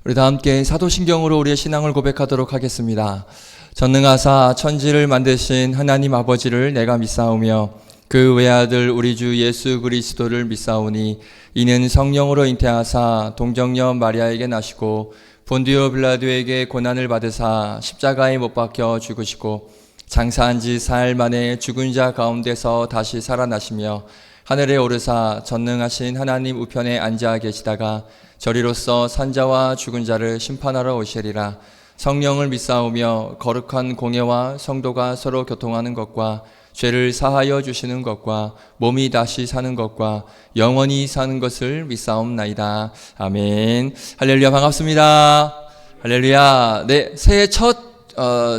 우리 다 함께 사도신경으로 우리의 신앙을 고백하도록 하겠습니다. 전능하사 천지를 만드신 하나님 아버지를 내가 믿사오며 그 외아들 우리 주 예수 그리스도를 믿사오니 이는 성령으로 잉태하사 동정녀 마리아에게 나시고 본디오 빌라도에게 고난을 받으사 십자가에 못 박혀 죽으시고 장사한 지 사흘 만에 죽은 자 가운데서 다시 살아나시며 하늘에 오르사 전능하신 하나님 우편에 앉아 계시다가 저리로서 산자와 죽은 자를 심판하러 오시리라. 성령을 믿사오며 거룩한 공예와 성도가 서로 교통하는 것과 죄를 사하여 주시는 것과 몸이 다시 사는 것과 영원히 사는 것을 믿사옵나이다. 아멘. 할렐루야. 반갑습니다. 할렐루야. 네, 새해 첫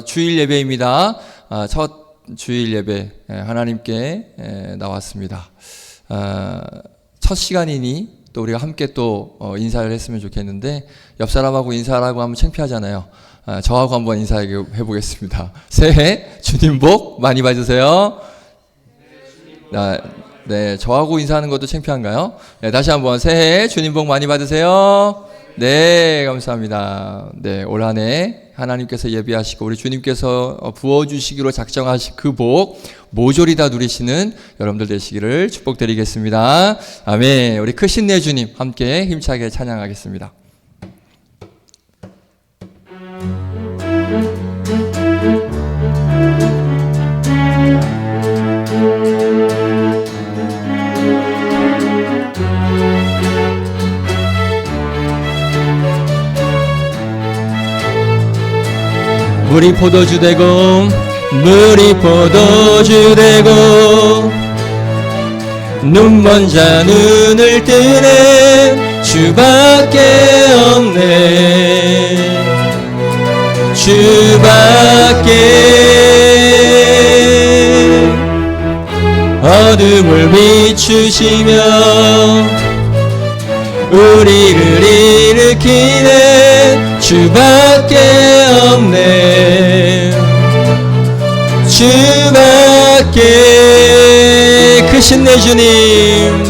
주일 예배입니다. 첫 주일 예배 하나님께 나왔습니다. 첫 시간이니 또 우리가 함께 또 인사를 했으면 좋겠는데 옆 사람하고 인사라고 하면 창피하잖아요. 저하고 한번 인사해 보겠습니다. 새해 주님 복 많이 받으세요. 네, 저하고 인사하는 것도 창피한가요? 네, 다시 한번 새해 주님 복 많이 받으세요. 네, 감사합니다. 네, 올 한 해 하나님께서 예비하시고 우리 주님께서 부어주시기로 작정하신 그 복 모조리 다 누리시는 여러분들 되시기를 축복드리겠습니다. 아멘. 우리 크신 내 주님 함께 힘차게 찬양하겠습니다. 물이 포도주 되고 물이 포도주 되고 눈먼 자 눈을 뜨는 주밖에 없네. 주밖에 어둠을 비추시며 우리를 일으키는 주밖에 없네. 주밖에 크신 내 주님,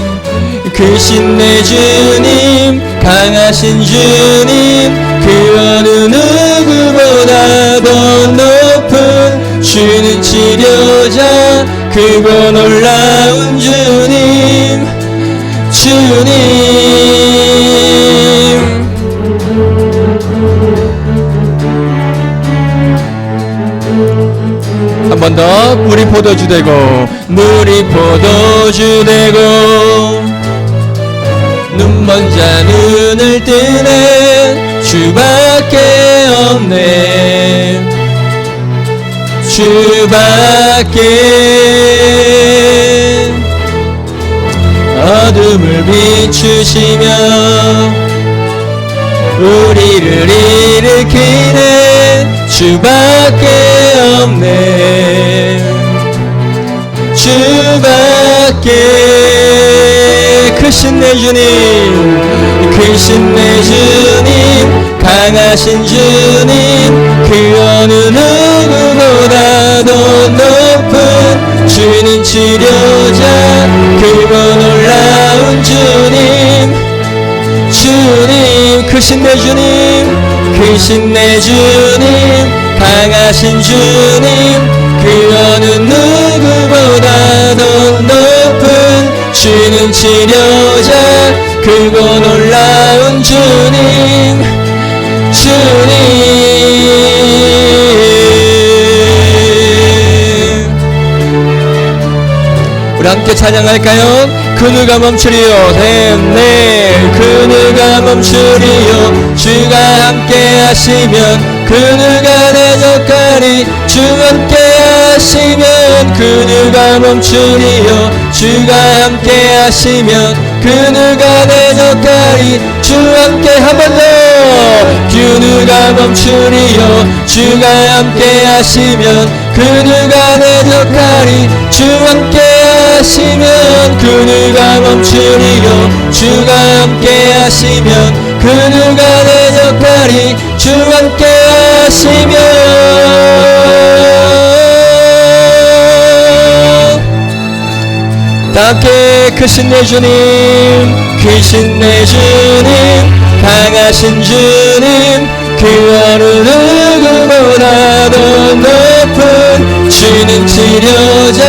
크신 내 주님, 강하신 주님, 그 어느 누구보다 더 높은 주는 치료자, 그거 놀라운 주님, 주님. 한 번 더. 물이 포도주 되고 물이 포도주 되고 눈먼 자 눈을 뜨는 주밖에 없네. 주밖에 어둠을 비추시며 우리를 일으키는 주밖에 없네. 주밖에 크신 내 주님, 크신 내 주님, 강하신 주님, 그 어느 누구보다 더 높은 주님 치료자, 그거 놀라운 주님, 주님. 크신 내 주님, 크신 내 주님, 강하신 주님, 그 어느 누구보다 더 높은 주는 치료자, 그거 놀라운 주님, 주님. 우리 함께 찬양할까요? 그 누가 멈추리요. 네, 그 누가 멈추리요. 주가 함께 하시면 그 누가 대적하리. 주 함께 하시면 그 누가 멈추리요. 주가 함께 하시면 그 누가 대적하리. 주 함께 한 번 더. 그 누가 멈추리요. 주가 함께 하시면 그 누가 대적하리. 주 함께 하시면 그 누가 멈추리요. 주가 함께 하시면 그 누가 대적하리. 주 함께 하시면 다 함께 크신 내 주님, 크신 내 주님 강하신 주님 그 어느 누구보다도 높은 주는 치료자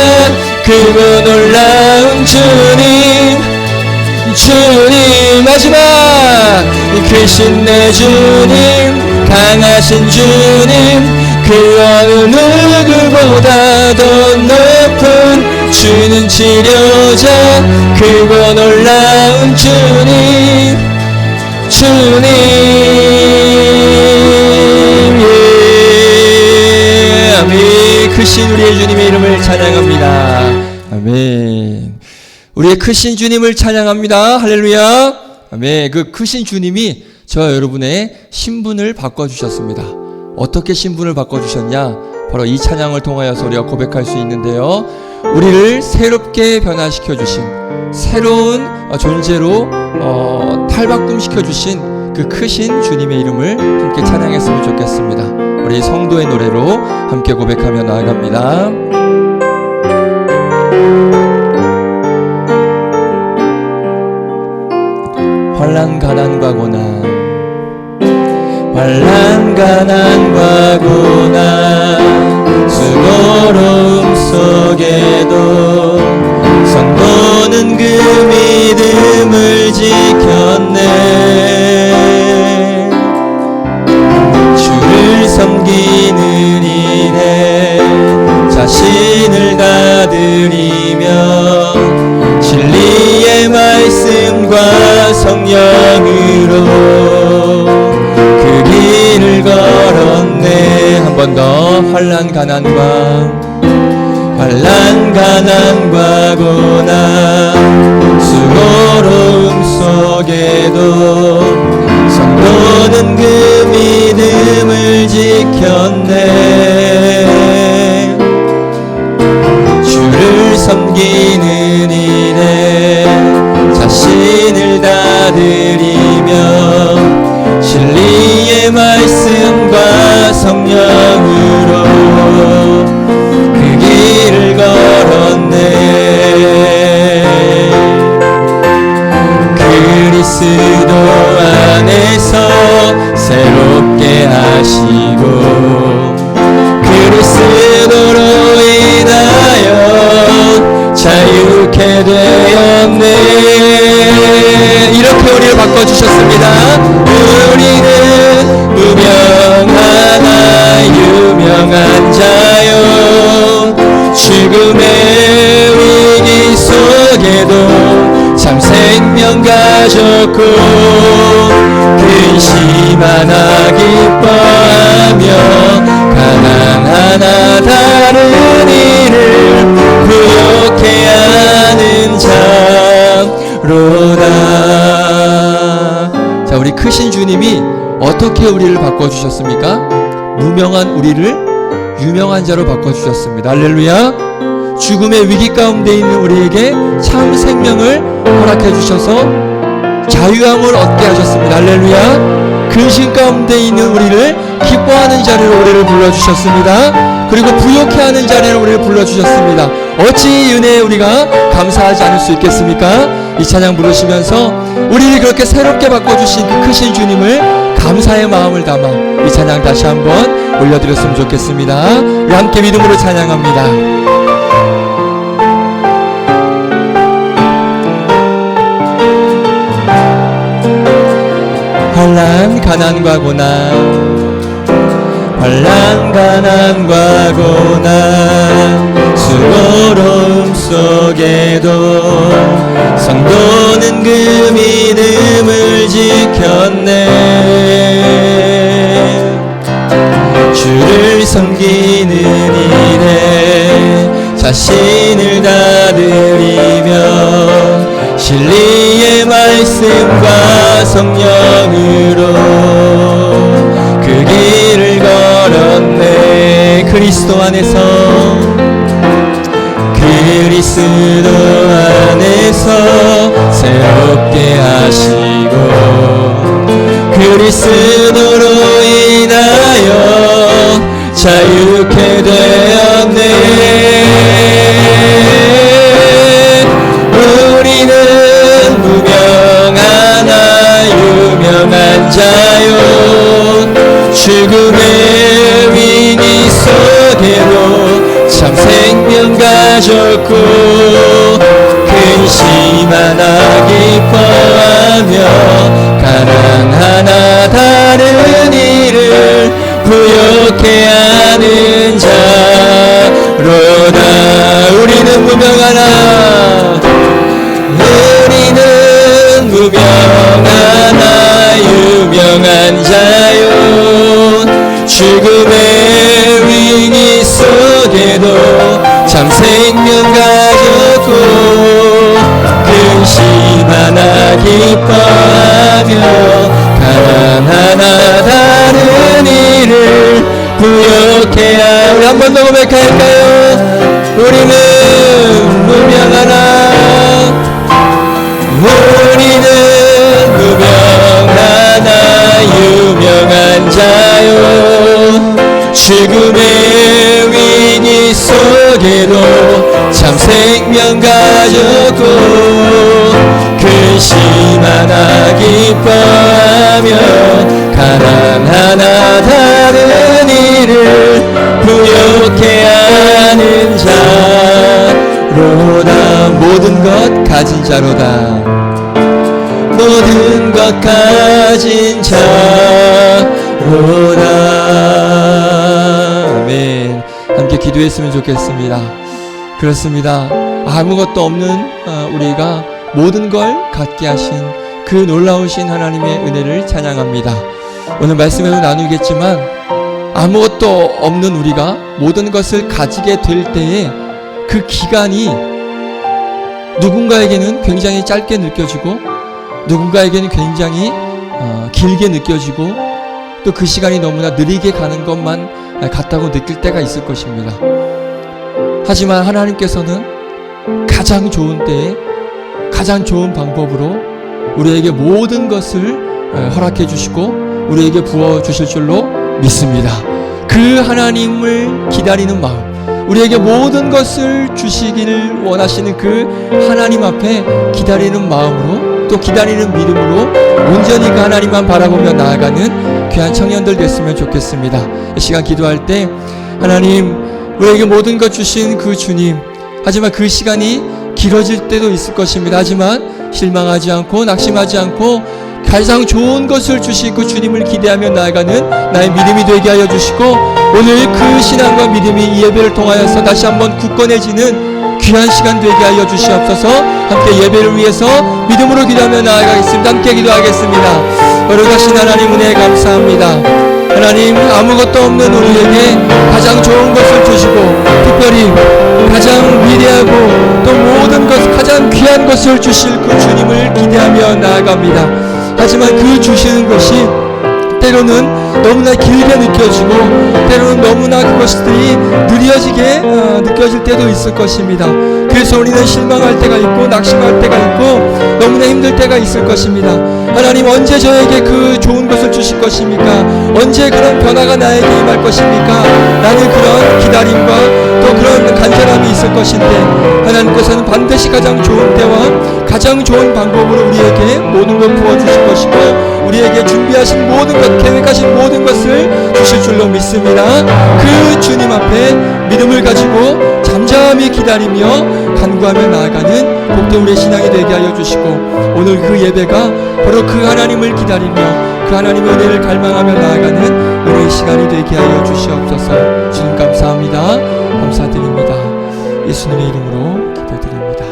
크고 놀라운 주님 주님 마지막 크신 내 주님 강하신 주님 그 어느 누구보다도 높은 주는 치료자 크고 놀라운 주님 주님 예 아멘. 크신 우리의 주님의 이름을 찬양합니다. 아멘. 우리의 크신 주님을 찬양합니다. 할렐루야. 아멘. 그 크신 주님이 저와 여러분의 신분을 바꿔주셨습니다. 어떻게 신분을 바꿔주셨냐? 바로 이 찬양을 통하여서 우리가 고백할 수 있는데요. 우리를 새롭게 변화시켜 주신 새로운 존재로 탈바꿈시켜 주신 그 크신 주님의 이름을 함께 찬양했으면 좋겠습니다. 우리 성도의 노래로 함께 고백하며 나아갑니다. 환난 가난과 고난 환난 가난과 고난 수고로움 속에도 성도는 그 믿음을 지켰네. 주를 섬기는 일에 자신을 다 드리며 진리의 말씀과 성령으로 그 길을 걸었네. 한 번 더 환난 가난과 고난 수고로움 속에도 성도는 그 믿음을 지켰네. 주를 섬기는 일에 자신을 다 드리며 진리의 말씀과 성령으로 그 길을 걸었네. 그리스도 안에서 새롭게 하시고 그리스도로 인하여 자유케 되었네. 이렇게 우리를 바꿔주셨습니다. 우리는 무명하나 유명한 자요 죽음의 위기 속에도 참 생명 가졌고 근심 하나 기뻐하며 가난 하나 다른 이를 부욕해 하는 자로다. 자, 우리 크신 주님이 어떻게 우리를 바꿔주셨습니까? 무명한 우리를 유명한 자로 바꿔주셨습니다. 할렐루야. 죽음의 위기 가운데 있는 우리에게 참 생명을 허락해 주셔서 자유함을 얻게 하셨습니다. 할렐루야. 근심 가운데 있는 우리를 기뻐하는 자리로 우리를 불러주셨습니다. 그리고 부욕해 하는 자리로 우리를 불러주셨습니다. 어찌 이 은혜에 우리가 감사하지 않을 수 있겠습니까? 이 찬양 부르시면서 우리를 그렇게 새롭게 바꿔주신 그 크신 주님을 감사의 마음을 담아 이 찬양 다시 한번 올려드렸으면 좋겠습니다. 우리 함께 믿음으로 찬양합니다. 환난 가난과 고난 수고로움 속에도 성도는 그 믿음을 지켰네. 주를 섬기는 일에 자신을 다 드리며 진리의 말씀과 성령으로 그 길을 걸었네. 그리스도 안에서 새롭게 하시고 그리스도로 인하여 자유케 되었네. 우리는 무명 생명 가졌고 근심 하나 기뻐하며 가난 하나 다른 이를 부욕해 하는 자로다. 우리는 무명하나 유명한 자요 죽음의 위기 속에도 참 생명 가졌고 근심 하나 기뻐하며 가난 하나 다른 이를 부욕해 하며. 우리 한 번 더 고백할까요? 우리는 무명하나 우리는 무명하나 유명한 자요 죽음의 위기 속에도 참 생명 가졌고 근심 하나 기뻐하며 가난 하나 다른 이를 부욕해 하는 자로다. 모든 것 가진 자로다. 모든 것 가진 자로다. 아멘. 함께 기도했으면 좋겠습니다. 그렇습니다. 아무것도 없는 우리가 모든 걸 갖게 하신 그 놀라우신 하나님의 은혜를 찬양합니다. 오늘 말씀에도 나누겠지만 아무것도 없는 우리가 모든 것을 가지게 될 때에 그 기간이 누군가에게는 굉장히 짧게 느껴지고 누군가에게는 굉장히 길게 느껴지고 또 그 시간이 너무나 느리게 가는 것만 같다고 느낄 때가 있을 것입니다. 하지만 하나님께서는 가장 좋은 때에 가장 좋은 방법으로 우리에게 모든 것을 허락해 주시고 우리에게 부어 주실 줄로 믿습니다. 그 하나님을 기다리는 마음, 우리에게 모든 것을 주시기를 원하시는 그 하나님 앞에 기다리는 마음으로 또 기다리는 믿음으로 온전히 그 하나님만 바라보며 나아가는 귀한 청년들 됐으면 좋겠습니다. 이 시간 기도할 때 하나님, 우리에게 모든 것 주신 그 주님, 하지만 그 시간이 길어질 때도 있을 것입니다. 하지만 실망하지 않고 낙심하지 않고 가장 좋은 것을 주신 그 주님을 기대하며 나아가는 나의 믿음이 되게 하여 주시고 오늘 그 신앙과 믿음이 이 예배를 통하여서 다시 한번 굳건해지는 귀한 시간 되게 하여 주시옵소서. 함께 예배를 위해서 믿음으로 기도하며 나아가겠습니다. 함께 기도하겠습니다. 거룩하신 하나님 은혜 감사합니다. 하나님, 아무것도 없는 우리에게 가장 좋은 것을 주시고 특별히 가장 위대하고 또 모든 것 가장 귀한 것을 주실 그 주님을 기대하며 나아갑니다. 하지만 그 주시는 것이 때로는 너무나 길게 느껴지고 때로는 너무나 그것들이 느려지게 느껴질 때도 있을 것입니다. 그래서 우리는 실망할 때가 있고 낙심할 때가 있고 너무나 힘들 때가 있을 것입니다. 하나님, 언제 저에게 그 좋은 것을 주실 것입니까? 언제 그런 변화가 나에게 임할 것입니까? 나는 그런 기다림과 또 그런 간절함이 있을 것인데 하나님께서는 반드시 가장 좋은 때와 가장 좋은 방법으로 우리에게 모든 걸 부어주실 것이고 우리에게 준비하신 모든 것, 계획하신 모든 것을 주실 줄로 믿습니다. 그 주님 앞에 믿음을 가지고 잠잠히 기다리며 간구하며 나아가는 복된 우리의 신앙이 되게 하여 주시고 오늘 그 예배가 바로 그 하나님을 기다리며 그 하나님의 은혜를 갈망하며 나아가는 은혜의 시간이 되게 하여 주시옵소서. 주님 감사합니다. 감사드립니다. 예수님의 이름으로 기도드립니다.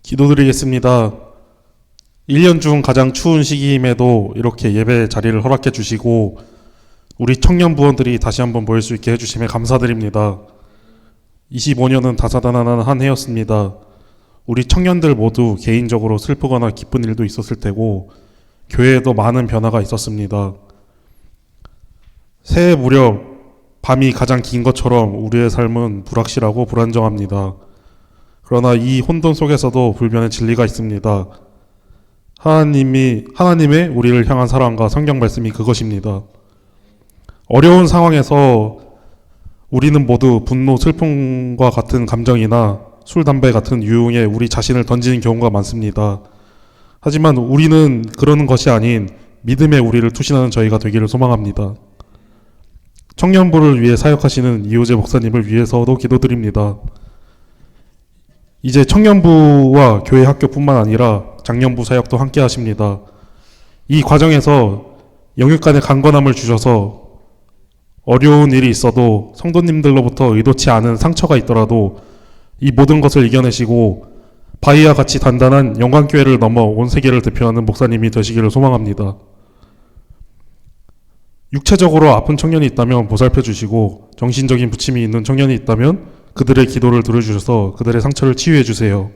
기도드리겠습니다. 1년 중 가장 추운 시기임에도 이렇게 예배 자리를 허락해 주시고 우리 청년 부원들이 다시 한번 모일 수 있게 해주심에 감사드립니다. 25년은 다사다난한 한 해였습니다. 우리 청년들 모두 개인적으로 슬프거나 기쁜 일도 있었을 테고 교회에도 많은 변화가 있었습니다. 새해 무렵 밤이 가장 긴 것처럼 우리의 삶은 불확실하고 불안정합니다. 그러나 이 혼돈 속에서도 불변의 진리가 있습니다. 하나님의 우리를 향한 사랑과 성경 말씀이 그것입니다. 어려운 상황에서 우리는 모두 분노, 슬픔과 같은 감정이나 술, 담배 같은 유흥에 우리 자신을 던지는 경우가 많습니다. 하지만 우리는 그러는 것이 아닌 믿음의 우리를 투신하는 저희가 되기를 소망합니다. 청년부를 위해 사역하시는 이호재 목사님을 위해서도 기도드립니다. 이제 청년부와 교회 학교뿐만 아니라 장년부 사역도 함께 하십니다. 이 과정에서 영육 간의 강건함을 주셔서 어려운 일이 있어도 성도님들로부터 의도치 않은 상처가 있더라도 이 모든 것을 이겨내시고 바위와 같이 단단한 영광교회를 넘어 온 세계를 대표하는 목사님이 되시기를 소망합니다. 육체적으로 아픈 청년이 있다면 보살펴 주시고 정신적인 부침이 있는 청년이 있다면 그들의 기도를 들어주셔서 그들의 상처를 치유해 주세요.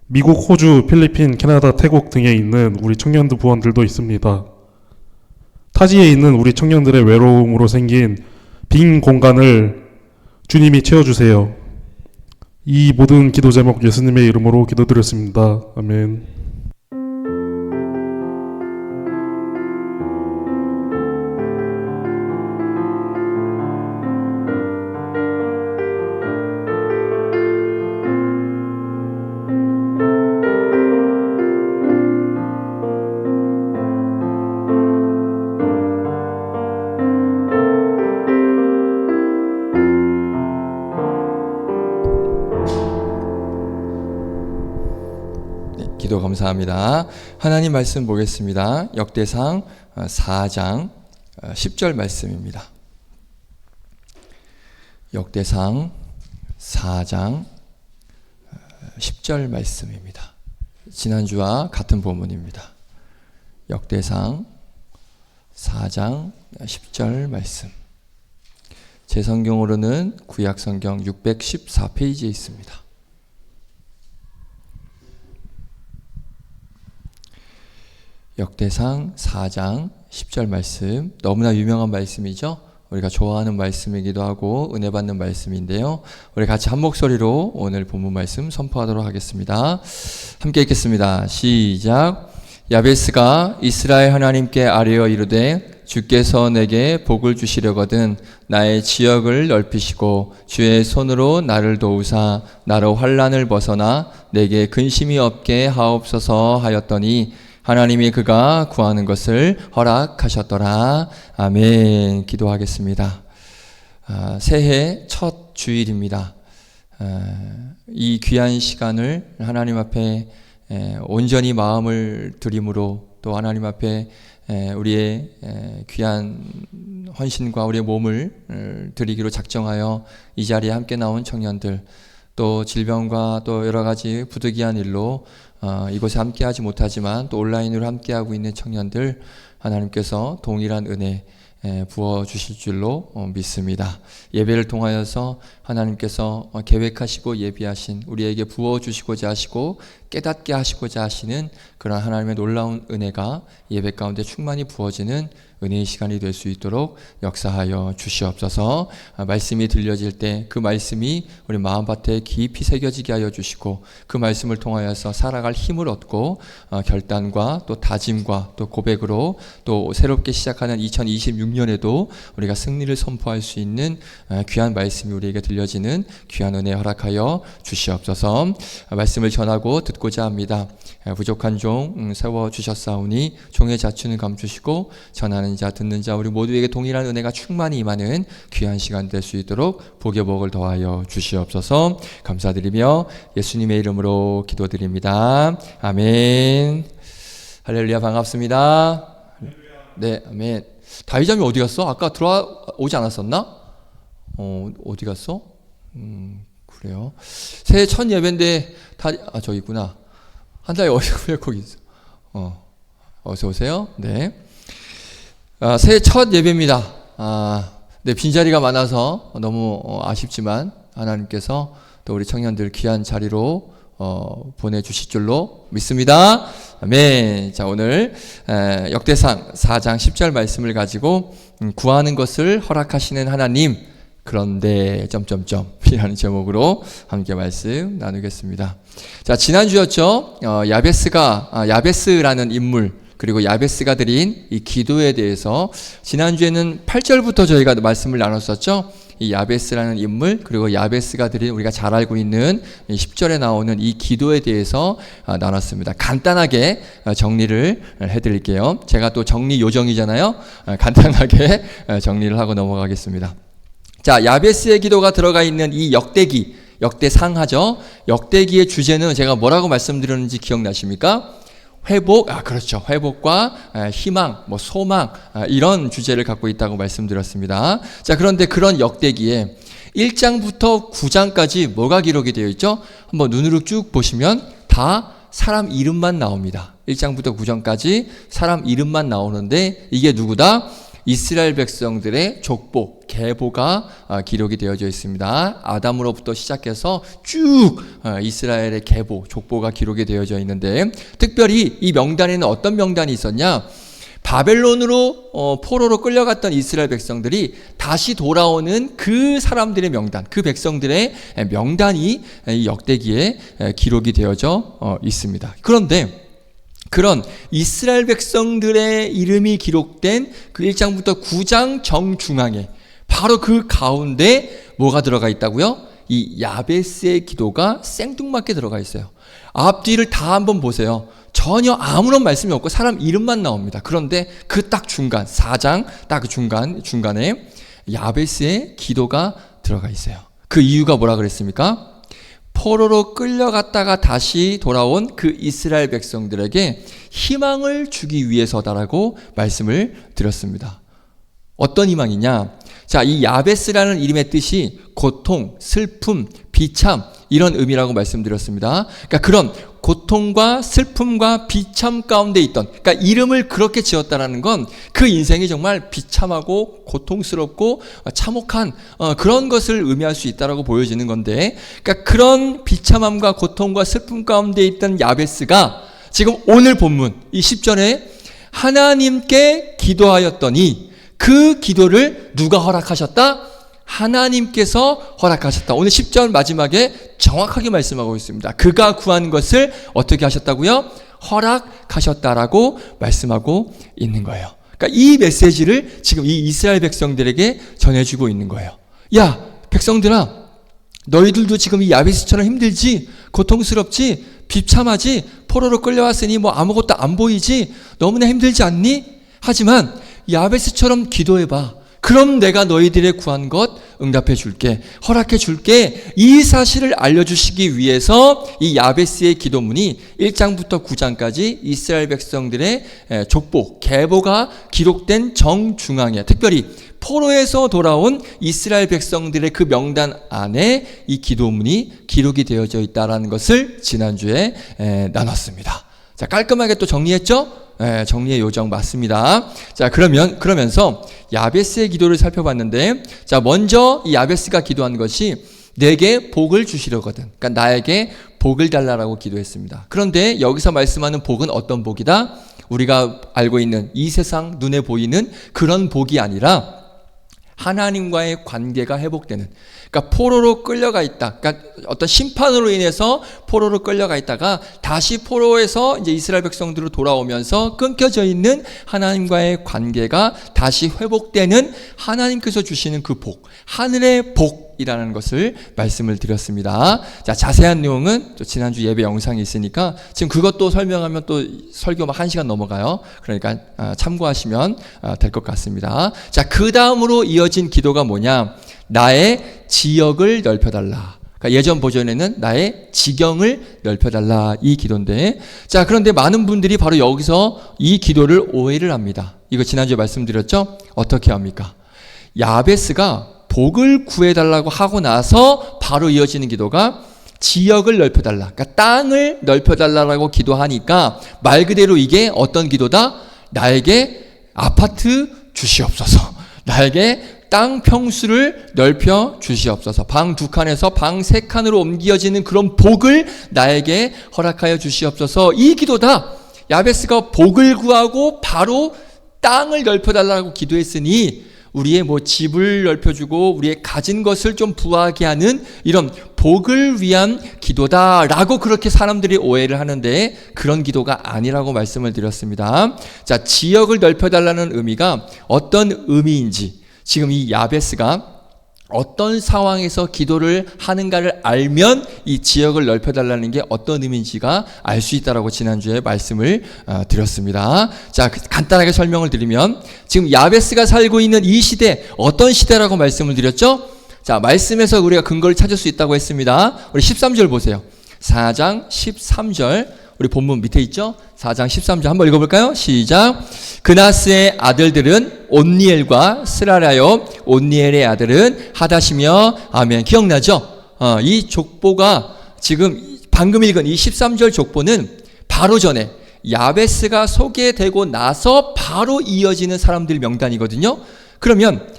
미국, 호주, 필리핀, 캐나다, 태국 등에 있는 우리 청년들 부원들도 있습니다. 타지에 있는 우리 청년들의 외로움으로 생긴 빈 공간을 주님이 채워주세요. 이 모든 기도 제목 예수님의 이름으로 기도드렸습니다. 아멘. 기도 감사합니다. 하나님 말씀 보겠습니다. 역대상 4장 10절 말씀입니다. 역대상 4장 10절 말씀입니다. 지난주와 같은 본문입니다. 역대상 4장 10절 말씀. 제 성경으로는 구약성경 614페이지에 있습니다. 역대상 4장 10절 말씀, 너무나 유명한 말씀이죠. 우리가 좋아하는 말씀이기도 하고 은혜 받는 말씀인데요. 우리 같이 한 목소리로 오늘 본문 말씀 선포하도록 하겠습니다. 함께 읽겠습니다. 시작. 야베스가 이스라엘 하나님께 아뢰어 이르되 주께서 내게 복을 주시려거든 나의 지역을 넓히시고 주의 손으로 나를 도우사 나로 환난을 벗어나 내게 근심이 없게 하옵소서 하였더니 하나님이 그가 구하는 것을 허락하셨더라. 아멘. 기도하겠습니다. 새해 첫 주일입니다. 이 귀한 시간을 하나님 앞에 온전히 마음을 드림으로 또 하나님 앞에 우리의 귀한 헌신과 우리의 몸을 드리기로 작정하여 이 자리에 함께 나온 청년들, 또 질병과 또 여러 가지 부득이한 일로 이곳에 함께하지 못하지만 또 온라인으로 함께하고 있는 청년들, 하나님께서 동일한 은혜 부어주실 줄로 믿습니다. 예배를 통하여서 하나님께서 계획하시고 예비하신, 우리에게 부어주시고자 하시고 깨닫게 하시고자 하시는 그런 하나님의 놀라운 은혜가 예배 가운데 충만히 부어지는 은혜의 시간이 될 수 있도록 역사하여 주시옵소서. 말씀이 들려질 때 그 말씀이 우리 마음밭에 깊이 새겨지게 하여 주시고 그 말씀을 통하여서 살아갈 힘을 얻고 결단과 또 다짐과 또 고백으로 또 새롭게 시작하는 2026년에도 우리가 승리를 선포할 수 있는 귀한 말씀이 우리에게 들려지는 귀한 은혜 허락하여 주시옵소서. 말씀을 전하고 듣고자 합니다. 부족한 종 세워주셨사오니 종의 자충을 감추시고 전하는 자 듣는 자 우리 모두에게 동일한 은혜가 충만히 임하는 귀한 시간 될 수 있도록 복의 복을 더하여 주시옵소서. 감사드리며 예수님의 이름으로 기도드립니다. 아멘. 할렐루야. 반갑습니다. 네, 아멘. 다윗잠이 어디 갔어? 아까 들어오지 않았었나? 어디 갔어? 그래요. 새해 첫 예배인데 저기 있구나. 한 달에 어디 거기 있어. 어서 오세요. 네. 새해 첫 예배입니다. 네, 빈자리가 많아서 너무 아쉽지만 하나님께서 또 우리 청년들 귀한 자리로 보내주실 줄로 믿습니다. 아멘. 자, 오늘 역대상 4장 10절 말씀을 가지고 구하는 것을 허락하시는 하나님, 그런데 이라는 제목으로 함께 말씀 나누겠습니다. 자, 지난주였죠. 야베스라는 인물, 그리고 야베스가 드린 이 기도에 대해서 지난주에는 8절부터 저희가 말씀을 나눴었죠. 이 야베스라는 인물, 그리고 야베스가 드린 우리가 잘 알고 있는 10절에 나오는 이 기도에 대해서 나눴습니다. 간단하게 정리를 해드릴게요. 제가 또 정리 요정이잖아요. 간단하게 정리를 하고 넘어가겠습니다. 자, 야베스의 기도가 들어가 있는 이 역대상하죠. 역대기의 주제는 제가 뭐라고 말씀드렸는지 기억나십니까? 회복, 그렇죠. 회복과 희망, 소망, 이런 주제를 갖고 있다고 말씀드렸습니다. 자, 그런데 그런 역대기에 1장부터 9장까지 뭐가 기록이 되어 있죠? 한번 눈으로 쭉 보시면 다 사람 이름만 나옵니다. 1장부터 9장까지 사람 이름만 나오는데 이게 누구다? 이스라엘 백성들의 족보, 계보가 기록이 되어져 있습니다. 아담으로부터 시작해서 쭉 이스라엘의 계보, 족보가 기록이 되어져 있는데 특별히 이 명단에는 어떤 명단이 있었냐? 바벨론으로 포로로 끌려갔던 이스라엘 백성들이 다시 돌아오는 그 사람들의 명단, 그 백성들의 명단이 이 역대기에 기록이 되어져 있습니다. 그런데 그런 이스라엘 백성들의 이름이 기록된 그 1장부터 9장 정중앙에 바로 그 가운데 뭐가 들어가 있다고요? 이 야베스의 기도가 생뚱맞게 들어가 있어요. 앞뒤를 다 한번 보세요. 전혀 아무런 말씀이 없고 사람 이름만 나옵니다. 그런데 그 딱 중간, 4장 딱 그 중간에 야베스의 기도가 들어가 있어요. 그 이유가 뭐라 그랬습니까? 포로로 끌려갔다가 다시 돌아온 그 이스라엘 백성들에게 희망을 주기 위해서다라고 말씀을 드렸습니다. 어떤 희망이냐? 자, 이 야베스라는 이름의 뜻이 고통, 슬픔, 비참 이런 의미라고 말씀드렸습니다. 그러니까 그런 고통과 슬픔과 비참 가운데 있던, 그러니까 이름을 그렇게 지었다라는 건 그 인생이 정말 비참하고 고통스럽고 참혹한 그런 것을 의미할 수 있다라고 보여지는 건데, 그러니까 그런 비참함과 고통과 슬픔 가운데 있던 야베스가 지금 오늘 본문 이 10절에 하나님께 기도하였더니 그 기도를 누가 허락하셨다? 하나님께서 허락하셨다. 오늘 10절 마지막에 정확하게 말씀하고 있습니다. 그가 구한 것을 어떻게 하셨다고요? 허락하셨다라고 말씀하고 있는 거예요. 그러니까 이 메시지를 지금 이 이스라엘 백성들에게 전해주고 있는 거예요. 야, 백성들아, 너희들도 지금 이 야베스처럼 힘들지? 고통스럽지? 비참하지? 포로로 끌려왔으니 아무것도 안 보이지? 너무나 힘들지 않니? 하지만 야베스처럼 기도해봐. 그럼 내가 너희들의 구한 것 응답해 줄게, 허락해 줄게. 이 사실을 알려주시기 위해서 이 야베스의 기도문이 1장부터 9장까지 이스라엘 백성들의 족보, 계보가 기록된 정중앙에, 특별히 포로에서 돌아온 이스라엘 백성들의 그 명단 안에 이 기도문이 기록이 되어져 있다는 것을 지난주에 나눴습니다. 자, 깔끔하게 또 정리했죠? 정리의 요정 맞습니다. 자, 그러면서 야베스의 기도를 살펴봤는데, 자, 먼저 이 야베스가 기도한 것이 내게 복을 주시려거든. 그러니까 나에게 복을 달라라고 기도했습니다. 그런데 여기서 말씀하는 복은 어떤 복이다? 우리가 알고 있는 이 세상 눈에 보이는 그런 복이 아니라 하나님과의 관계가 회복되는, 그러니까 포로로 끌려가 있다, 그러니까 어떤 심판으로 인해서 포로로 끌려가 있다가 다시 포로에서 이제 이스라엘 백성들로 돌아오면서 끊겨져 있는 하나님과의 관계가 다시 회복되는, 하나님께서 주시는 그 복, 하늘의 복이라는 것을 말씀을 드렸습니다. 자, 자세한 내용은 또 지난주 예배 영상이 있으니까 지금 그것도 설명하면 또 설교 막 1시간 넘어가요. 그러니까 참고하시면 될 것 같습니다. 자, 그 다음으로 이어진 기도가 뭐냐? 나의 지역을 넓혀달라. 그러니까 예전 버전에는 나의 지경을 넓혀달라, 이 기도인데, 자, 그런데 많은 분들이 바로 여기서 이 기도를 오해를 합니다. 이거 지난주에 말씀드렸죠? 어떻게 합니까? 야베스가 복을 구해달라고 하고 나서 바로 이어지는 기도가 지역을 넓혀달라, 그러니까 땅을 넓혀달라고 기도하니까 말 그대로 이게 어떤 기도다? 나에게 아파트 주시옵소서. 나에게 땅 평수를 넓혀 주시옵소서. 방 2칸에서 방 3칸으로 옮겨지는 그런 복을 나에게 허락하여 주시옵소서. 이 기도다. 야베스가 복을 구하고 바로 땅을 넓혀달라고 기도했으니 우리의 집을 넓혀주고 우리의 가진 것을 좀 부하게 하는 이런 복을 위한 기도다라고 그렇게 사람들이 오해를 하는데 그런 기도가 아니라고 말씀을 드렸습니다. 자, 지역을 넓혀달라는 의미가 어떤 의미인지, 지금 이 야베스가 어떤 상황에서 기도를 하는가를 알면 이 지역을 넓혀달라는 게 어떤 의미인지가 알 수 있다라고 지난주에 말씀을 드렸습니다. 자, 간단하게 설명을 드리면 지금 야베스가 살고 있는 이 시대, 어떤 시대라고 말씀을 드렸죠? 자, 말씀에서 우리가 근거를 찾을 수 있다고 했습니다. 우리 13절 보세요. 4장 13절, 우리 본문 밑에 있죠? 4장 13절 한번 읽어볼까요? 시작. 그나스의 아들들은 온니엘과 스라라요, 온니엘의 아들은 하닷이며. 아멘. 기억나죠? 이 족보가 지금 방금 읽은 이 13절 족보는 바로 전에 야베스가 소개되고 나서 바로 이어지는 사람들 명단이거든요. 그러면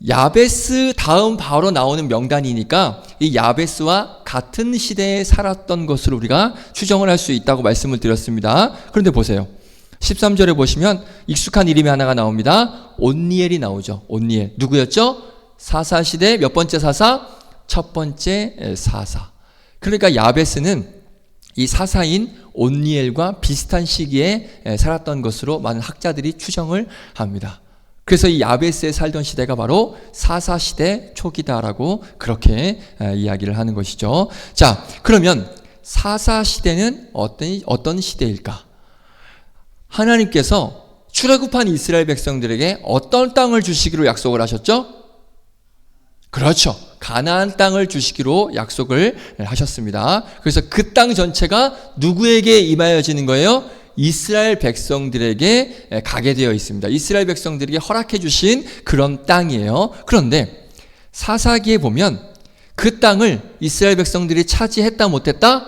야베스 다음 바로 나오는 명단이니까 이 야베스와 같은 시대에 살았던 것으로 우리가 추정을 할 수 있다고 말씀을 드렸습니다. 그런데 보세요. 13절에 보시면 익숙한 이름이 하나가 나옵니다. 온니엘이 나오죠. 온니엘. 누구였죠? 사사 시대 몇 번째 사사? 첫 번째 사사. 그러니까 야베스는 이 사사인 온니엘과 비슷한 시기에 살았던 것으로 많은 학자들이 추정을 합니다. 그래서 이 야베스에 살던 시대가 바로 사사 시대 초기다라고 그렇게 이야기를 하는 것이죠. 자, 그러면 사사 시대는 어떤 시대일까? 하나님께서 출애굽한 이스라엘 백성들에게 어떤 땅을 주시기로 약속을 하셨죠? 그렇죠. 가나안 땅을 주시기로 약속을 하셨습니다. 그래서 그 땅 전체가 누구에게 임하여지는 거예요? 이스라엘 백성들에게 가게 되어 있습니다. 이스라엘 백성들에게 허락해 주신 그런 땅이에요. 그런데 사사기에 보면 그 땅을 이스라엘 백성들이 차지했다 못했다?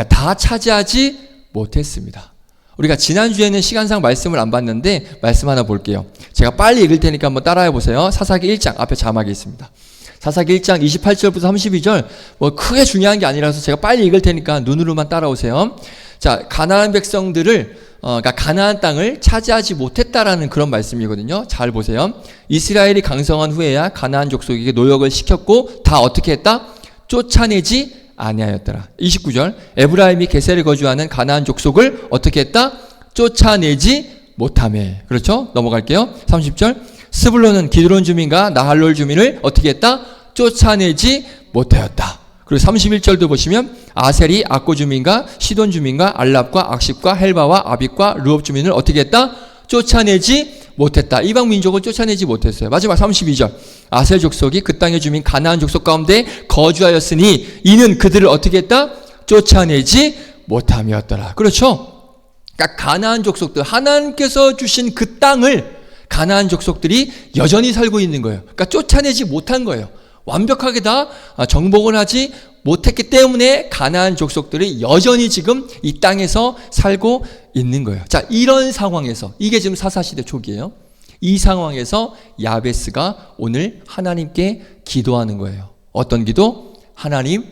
다 차지하지 못했습니다. 우리가 지난주에는 시간상 말씀을 안 봤는데 말씀 하나 볼게요. 제가 빨리 읽을 테니까 한번 따라해 보세요. 사사기 1장 앞에 자막이 있습니다. 사사기 1장 28절부터 32절 크게 중요한 게 아니라서 제가 빨리 읽을 테니까 눈으로만 따라오세요. 자, 가나안 백성들을 그러니까 가나안 땅을 차지하지 못했다라는 그런 말씀이거든요. 잘 보세요. 이스라엘이 강성한 후에야 가나안 족속에게 노역을 시켰고 다 어떻게 했다? 쫓아내지 아니하였더라. 29절. 에브라임이 게셀에 거주하는 가나안 족속을 어떻게 했다? 쫓아내지 못하매. 그렇죠? 넘어갈게요. 30절. 스불론은 기드론 주민과 나할롤 주민을 어떻게 했다? 쫓아내지 못하였다. 그리고 31절도 보시면 아셀이 악고 주민과 시돈 주민과 알랍과 악십과 헬바와 아빅과 르홉 주민을 어떻게 했다? 쫓아내지 못했다. 이방 민족을 쫓아내지 못했어요. 마지막 32절. 아셀 족속이 그 땅의 주민 가나안 족속 가운데 거주하였으니 이는 그들을 어떻게 했다? 쫓아내지 못함이었더라. 그렇죠? 그러니까 가나안 족속들, 하나님께서 주신 그 땅을 가나안 족속들이 여전히 살고 있는 거예요. 그러니까 쫓아내지 못한 거예요. 완벽하게 다 정복을 하지 못했기 때문에 가나안 족속들이 여전히 지금 이 땅에서 살고 있는 거예요. 자, 이런 상황에서, 이게 지금 사사시대 초기예요. 이 상황에서 야베스가 오늘 하나님께 기도하는 거예요. 어떤 기도? 하나님,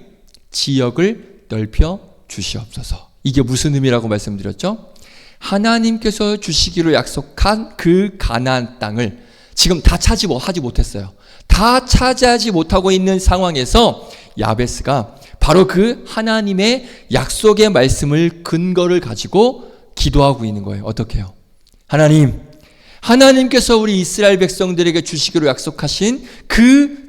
지역을 넓혀 주시옵소서. 이게 무슨 의미라고 말씀드렸죠? 하나님께서 주시기로 약속한 그 가나안 땅을 지금 다 차지하지 못했어요. 다 차지하지 못하고 있는 상황에서 야베스가 바로 그 하나님의 약속의 말씀을 근거를 가지고 기도하고 있는 거예요. 어떻게 해요? 하나님, 하나님께서 우리 이스라엘 백성들에게 주시기로 약속하신 그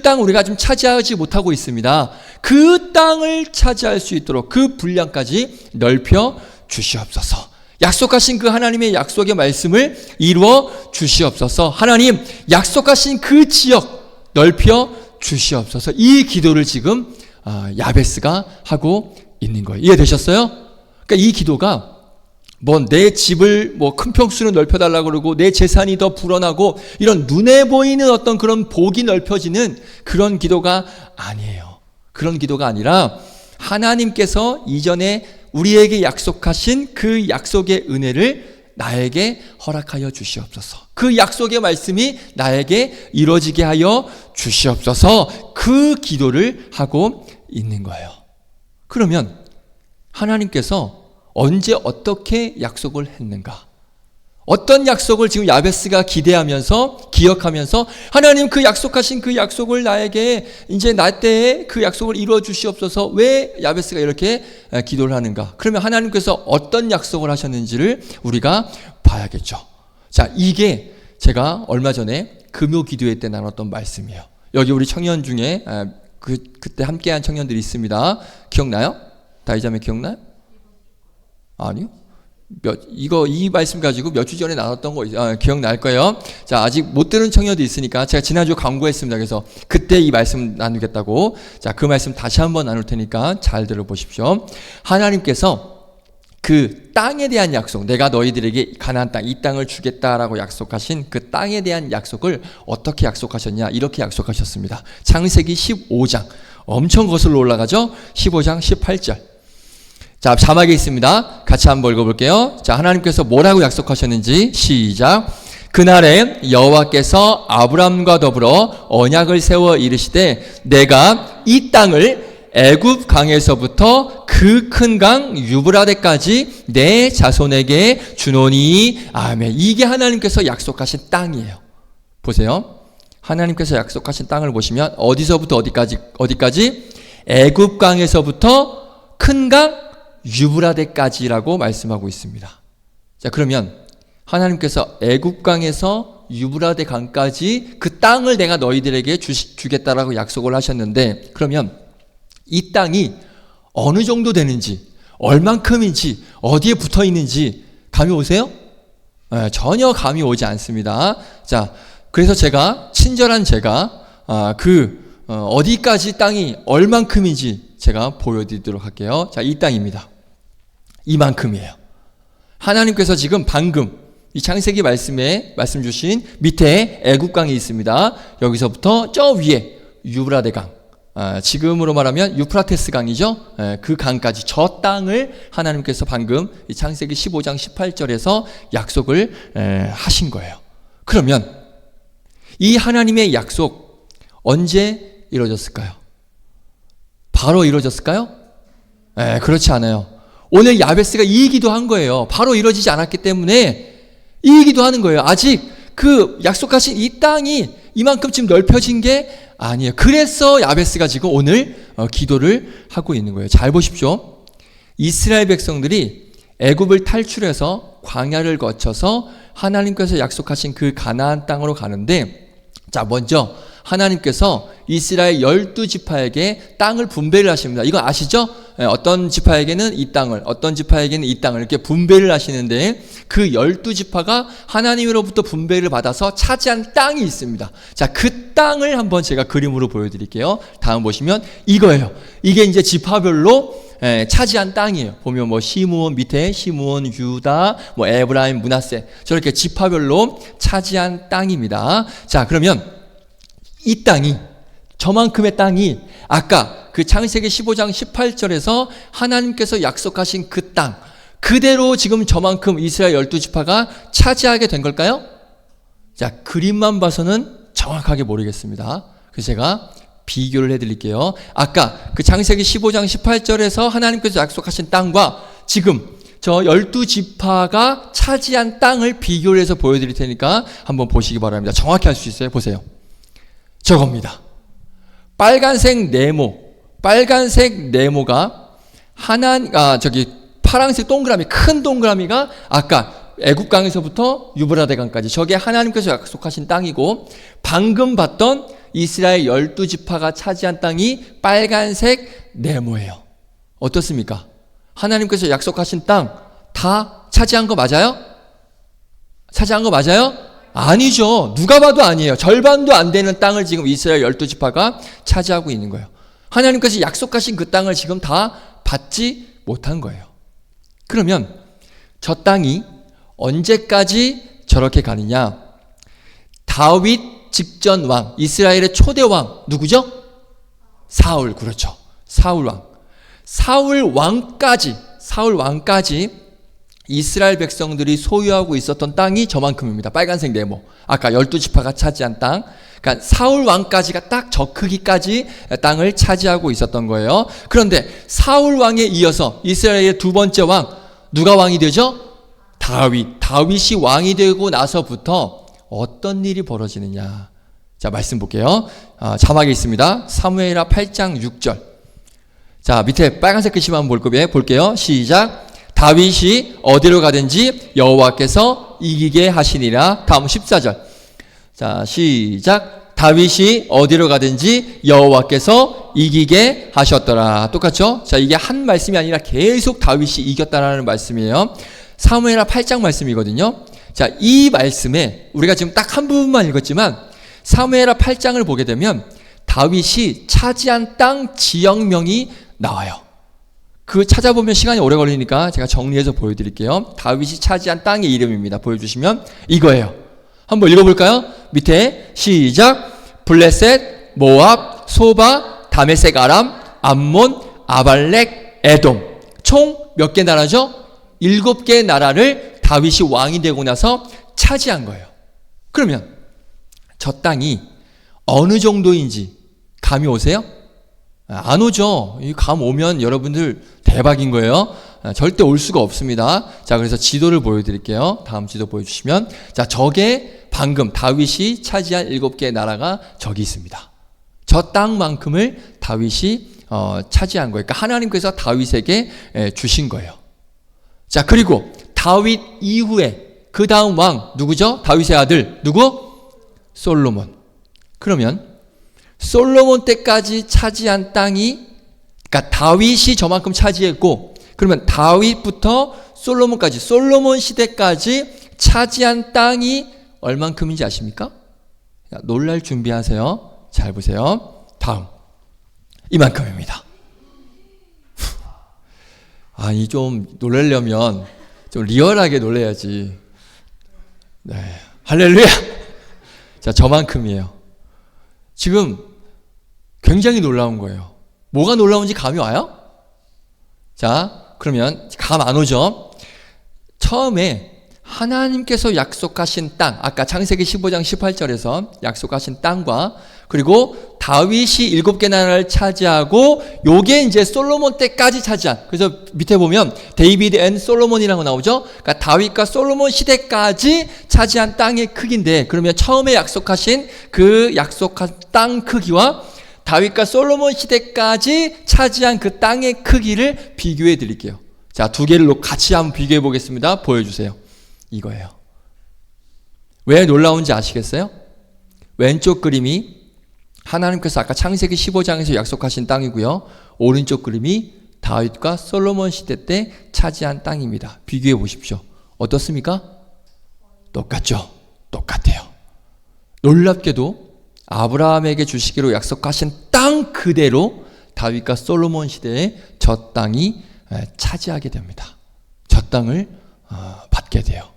땅 우리가 좀 차지하지 못하고 있습니다. 그 땅을 차지할 수 있도록 그 분량까지 넓혀 주시옵소서. 약속하신 그 하나님의 약속의 말씀을 이루어 주시옵소서. 하나님, 약속하신 그 지역 넓혀 주시옵소서. 이 기도를 지금 야베스가 하고 있는 거예요. 이해되셨어요? 그러니까 이 기도가 내 집을 큰 평수로 넓혀달라고 그러고 내 재산이 더 불어나고 이런 눈에 보이는 어떤 그런 복이 넓혀지는 그런 기도가 아니에요. 그런 기도가 아니라 하나님께서 이전에 우리에게 약속하신 그 약속의 은혜를 나에게 허락하여 주시옵소서. 그 약속의 말씀이 나에게 이루어지게 하여 주시옵소서. 그 기도를 하고 있는 거예요. 그러면 하나님께서 언제 어떻게 약속을 했는가? 어떤 약속을 지금 야베스가 기대하면서 기억하면서 하나님 그 약속하신 그 약속을 나에게 이제 나 때에 그 약속을 이루어 주시옵소서. 왜 야베스가 이렇게 기도를 하는가? 그러면 하나님께서 어떤 약속을 하셨는지를 우리가 봐야겠죠. 자, 이게 제가 얼마 전에 금요 기도회 때 나눴던 말씀이에요. 여기 우리 청년 중에 그때 함께한 청년들이 있습니다. 기억나요? 다이자매 기억나요? 아니요. 이 말씀 가지고 몇 주 전에 나눴던 거 기억날 거예요. 자, 아직 못 들은 청년도 있으니까 제가 지난주 광고했습니다. 그래서 그때 이 말씀 나누겠다고. 자, 그 말씀 다시 한번 나눌 테니까 잘 들어보십시오. 하나님께서 그 땅에 대한 약속, 내가 너희들에게 가나안 땅, 이 땅을 주겠다라고 약속하신 그 땅에 대한 약속을 어떻게 약속하셨냐? 이렇게 약속하셨습니다. 창세기 15장, 엄청 거슬러 올라가죠? 15장 18절. 자, 자막에 있습니다. 같이 한번 읽어볼게요. 자, 하나님께서 뭐라고 약속하셨는지 시작. 그날에 여호와께서 아브람과 더불어 언약을 세워 이르시되 내가 이 땅을 애굽 강에서부터 그 큰 강 유브라데까지 내 자손에게 주노니. 아멘. 이게 하나님께서 약속하신 땅이에요. 보세요. 하나님께서 약속하신 땅을 보시면 어디서부터 어디까지? 애굽 강에서부터 큰 강 유브라데까지라고 말씀하고 있습니다. 자, 그러면 하나님께서 애굽강에서 유브라데 강까지 그 땅을 내가 너희들에게 주겠다라고 약속을 하셨는데, 그러면 이 땅이 어느 정도 되는지, 얼만큼인지, 어디에 붙어 있는지 감이 오세요? 전혀 감이 오지 않습니다. 자, 그래서 친절한 제가 어디까지 땅이 얼만큼인지 제가 보여드리도록 할게요. 자, 이 땅입니다. 이만큼이에요. 하나님께서 지금 방금 이 창세기 말씀에 말씀 주신 밑에 애굽강이 있습니다. 여기서부터 저 위에 유브라데 강, 지금으로 말하면 유프라테스 강이죠. 그 강까지 저 땅을 하나님께서 방금 이 창세기 15장 18절에서 약속을 하신 거예요. 그러면 이 하나님의 약속 언제 이루어졌을까요? 바로 이루어졌을까요? 그렇지 않아요. 오늘 야베스가 이 기도한 거예요. 바로 이루어지지 않았기 때문에 이 기도하는 거예요. 아직 그 약속하신 이 땅이 이만큼 지금 넓혀진 게 아니에요. 그래서 야베스가 지금 오늘 기도를 하고 있는 거예요. 잘 보십시오. 이스라엘 백성들이 애굽을 탈출해서 광야를 거쳐서 하나님께서 약속하신 그 가나안 땅으로 가는데, 자, 먼저 하나님께서 이스라엘 12지파에게 땅을 분배를 하십니다. 이거 아시죠? 어떤 지파에게는 이 땅을, 어떤 지파에게는 이 땅을 이렇게 분배를 하시는데, 그 12지파가 하나님으로부터 분배를 받아서 차지한 땅이 있습니다. 자, 그 땅을 한번 제가 그림으로 보여드릴게요. 다음 보시면 이거예요. 이게 이제 지파별로 차지한 땅이에요. 보면 뭐 시므온 밑에 시므온, 유다, 뭐 에브라임, 므낫세, 저렇게 지파별로 차지한 땅입니다. 자, 그러면 이 땅이, 저만큼의 땅이 아까 그 창세기 15장 18절에서 하나님께서 약속하신 그 땅 그대로 지금 저만큼 이스라엘 12지파가 차지하게 된 걸까요? 자, 그림만 봐서는 정확하게 모르겠습니다. 그래서 제가 비교를 해드릴게요. 아까 그 창세기 15장 18절에서 하나님께서 약속하신 땅과 지금 저 12지파가 차지한 땅을 비교를 해서 보여드릴 테니까 한번 보시기 바랍니다. 정확히 할 수 있어요. 보세요. 저겁니다. 빨간색 네모가 파란색 동그라미, 큰 동그라미가 아까 애굽강에서부터 유브라데강까지 저게 하나님께서 약속하신 땅이고, 방금 봤던 이스라엘 12지파가 차지한 땅이 빨간색 네모예요. 어떻습니까? 하나님께서 약속하신 땅 다 차지한 거 맞아요? 차지한 거 맞아요? 아니죠. 누가 봐도 아니에요. 절반도 안 되는 땅을 지금 이스라엘 12지파가 차지하고 있는 거예요. 하나님께서 약속하신 그 땅을 지금 다 받지 못한 거예요. 그러면 저 땅이 언제까지 저렇게 가느냐? 다윗 직전 왕, 이스라엘의 초대 왕 누구죠? 사울. 그렇죠. 사울 왕. 사울 왕까지 이스라엘 백성들이 소유하고 있었던 땅이 저만큼입니다. 빨간색 네모. 아까 12지파가 차지한 땅. 그러니까 사울 왕까지가 딱 저 크기까지 땅을 차지하고 있었던 거예요. 그런데 사울 왕에 이어서 이스라엘의 두 번째 왕, 누가 왕이 되죠? 다윗이 왕이 되고 나서부터 어떤 일이 벌어지느냐. 자, 말씀 볼게요. 자막에 있습니다. 사무엘하 8장 6절. 자, 밑에 빨간색 글씨만 볼게요. 시작. 다윗이 어디로 가든지 여호와께서 이기게 하시니라. 다음 14절. 자, 시작. 다윗이 어디로 가든지 여호와께서 이기게 하셨더라. 똑같죠? 자, 이게 한 말씀이 아니라 계속 다윗이 이겼다라는 말씀이에요. 사무엘하 8장 말씀이거든요. 자, 이 말씀에 우리가 지금 딱 한 부분만 읽었지만 사무엘하 8장을 보게 되면 다윗이 차지한 땅 지역명이 나와요. 그 찾아보면 시간이 오래 걸리니까 제가 정리해서 보여드릴게요. 다윗이 차지한 땅의 이름입니다. 보여주시면 이거예요. 한번 읽어볼까요? 밑에 시작. 블레셋, 모압, 소바, 다메섹 아람, 암몬, 아발렉, 에돔. 총 몇 개 나라죠? 7개 나라를 다윗이 왕이 되고 나서 차지한 거예요. 그러면 저 땅이 어느 정도인지 감이 오세요? 안 오죠. 이 감 오면 여러분들 대박인 거예요. 절대 올 수가 없습니다. 자, 그래서 지도를 보여드릴게요. 다음 지도 보여주시면, 자, 저게 방금 다윗이 차지한 7개의 나라가 저기 있습니다. 저 땅만큼을 다윗이 차지한 거예요. 그러니까 하나님께서 다윗에게 주신 거예요. 자, 그리고 다윗 이후에 그 다음 왕 누구죠? 다윗의 아들 누구? 솔로몬. 그러면 솔로몬 때까지 차지한 땅이, 그러니까 다윗이 저만큼 차지했고, 그러면 다윗부터 솔로몬까지, 솔로몬 시대까지 차지한 땅이 얼만큼인지 아십니까? 놀랄 준비하세요. 잘 보세요. 다음 이만큼입니다. 아니, 좀 놀라려면 좀 리얼하게 놀라야지. 네, 할렐루야. 자, 저만큼이에요. 지금 굉장히 놀라운 거예요. 뭐가 놀라운지 감이 와요? 자, 그러면 감 안 오죠? 처음에 하나님께서 약속하신 땅, 아까 창세기 15장 18절에서 약속하신 땅과, 그리고 다윗이 7개 나라를 차지하고 요게 이제 솔로몬 때까지 차지한, 그래서 밑에 보면 데이비드 앤 솔로몬이라고 나오죠. 그러니까 다윗과 솔로몬 시대까지 차지한 땅의 크기인데, 그러면 처음에 약속하신 그 약속한 땅 크기와 다윗과 솔로몬 시대까지 차지한 그 땅의 크기를 비교해 드릴게요. 자, 두 개를 같이 한번 비교해 보겠습니다. 보여주세요. 이거예요. 왜 놀라운지 아시겠어요? 왼쪽 그림이 하나님께서 아까 창세기 15장에서 약속하신 땅이고요. 오른쪽 그림이 다윗과 솔로몬 시대 때 차지한 땅입니다. 비교해 보십시오. 어떻습니까? 똑같죠? 똑같아요. 놀랍게도 아브라함에게 주시기로 약속하신 땅 그대로 다윗과 솔로몬 시대에 저 땅이 차지하게 됩니다. 저 땅을 받게 돼요.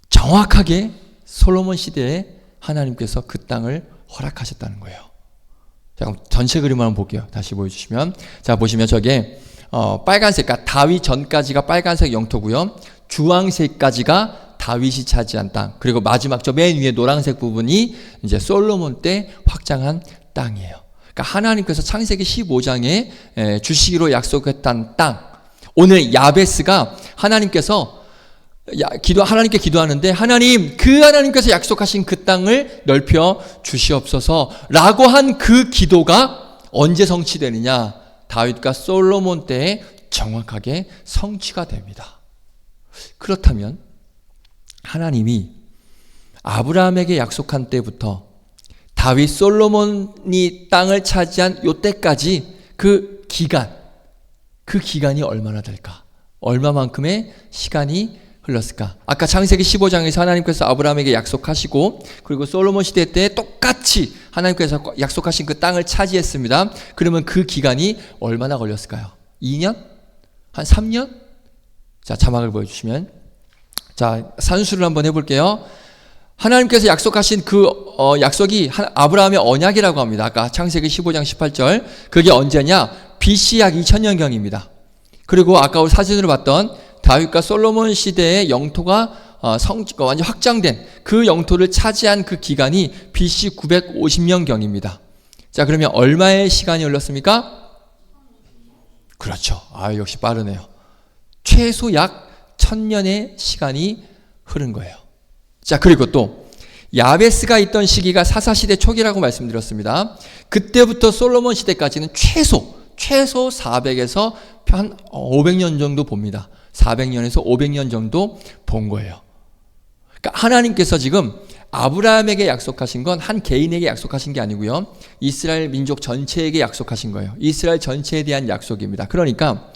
정확하게 솔로몬 시대에 하나님께서 그 땅을 허락하셨다는 거예요. 자, 그럼 전체 그림을 한번 볼게요. 다시 보여주시면, 자, 보시면 저게 빨간색, 그러니까 다윗 전까지가 빨간색 영토고요. 주황색까지가 다윗이 차지한 땅, 그리고 마지막 저 맨 위에 노란색 부분이 이제 솔로몬 때 확장한 땅이에요. 그러니까 하나님께서 창세기 15장에 주시기로 약속했던 땅. 오늘 야베스가 하나님께서 하나님께 기도하는데, 하나님, 그 하나님께서 약속하신 그 땅을 넓혀 주시옵소서 라고 한 그 기도가 언제 성취되느냐? 다윗과 솔로몬 때에 정확하게 성취가 됩니다. 그렇다면 하나님이 아브라함에게 약속한 때부터 다윗 솔로몬이 땅을 차지한 요 때까지 그 기간이 얼마나 될까? 얼마만큼의 시간이 흘렀을까? 아까 창세기 15장에서 하나님께서 아브라함에게 약속하시고, 그리고 솔로몬 시대 때 똑같이 하나님께서 약속하신 그 땅을 차지했습니다. 그러면 그 기간이 얼마나 걸렸을까요? 2년? 한 3년? 자, 자막을 보여주시면, 자, 산수를 한번 해볼게요. 하나님께서 약속하신 그 약속이 아브라함의 언약이라고 합니다. 아까 창세기 15장 18절. 그게 언제냐? BC 약 2000년경입니다. 그리고 아까 우리 사진으로 봤던 다윗과 솔로몬 시대의 영토가 완전 확장된 그 영토를 차지한 그 기간이 BC 950년경입니다. 자, 그러면 얼마의 시간이 흘렀습니까? 그렇죠. 역시 빠르네요. 최소 약 1000년의 시간이 흐른 거예요. 자, 그리고 또 야베스가 있던 시기가 사사시대 초기라고 말씀드렸습니다. 그때부터 솔로몬 시대까지는 최소 400에서 한 500년 정도 봅니다. 400년에서 500년 정도 본 거예요. 그러니까 하나님께서 지금 아브라함에게 약속하신 건 한 개인에게 약속하신 게 아니고요. 이스라엘 민족 전체에게 약속하신 거예요. 이스라엘 전체에 대한 약속입니다. 그러니까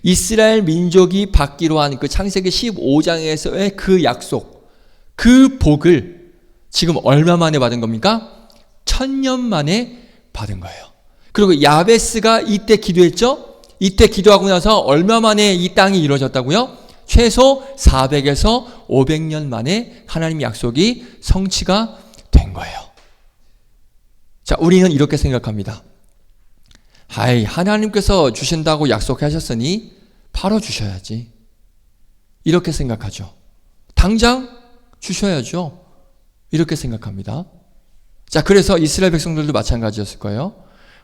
이스라엘 민족이 받기로 한 그 창세기 15장에서의 그 약속, 그 복을 지금 얼마 만에 받은 겁니까? 1000년 만에 받은 거예요. 그리고 야베스가 이때 기도했죠? 이때 기도하고 나서 얼마 만에 이 땅이 이루어졌다고요? 최소 400에서 500년 만에 하나님 약속이 성취가 된 거예요. 자, 우리는 이렇게 생각합니다. 하나님께서 주신다고 약속하셨으니 바로 주셔야지. 이렇게 생각하죠. 당장 주셔야죠. 이렇게 생각합니다. 자, 그래서 이스라엘 백성들도 마찬가지였을 거예요.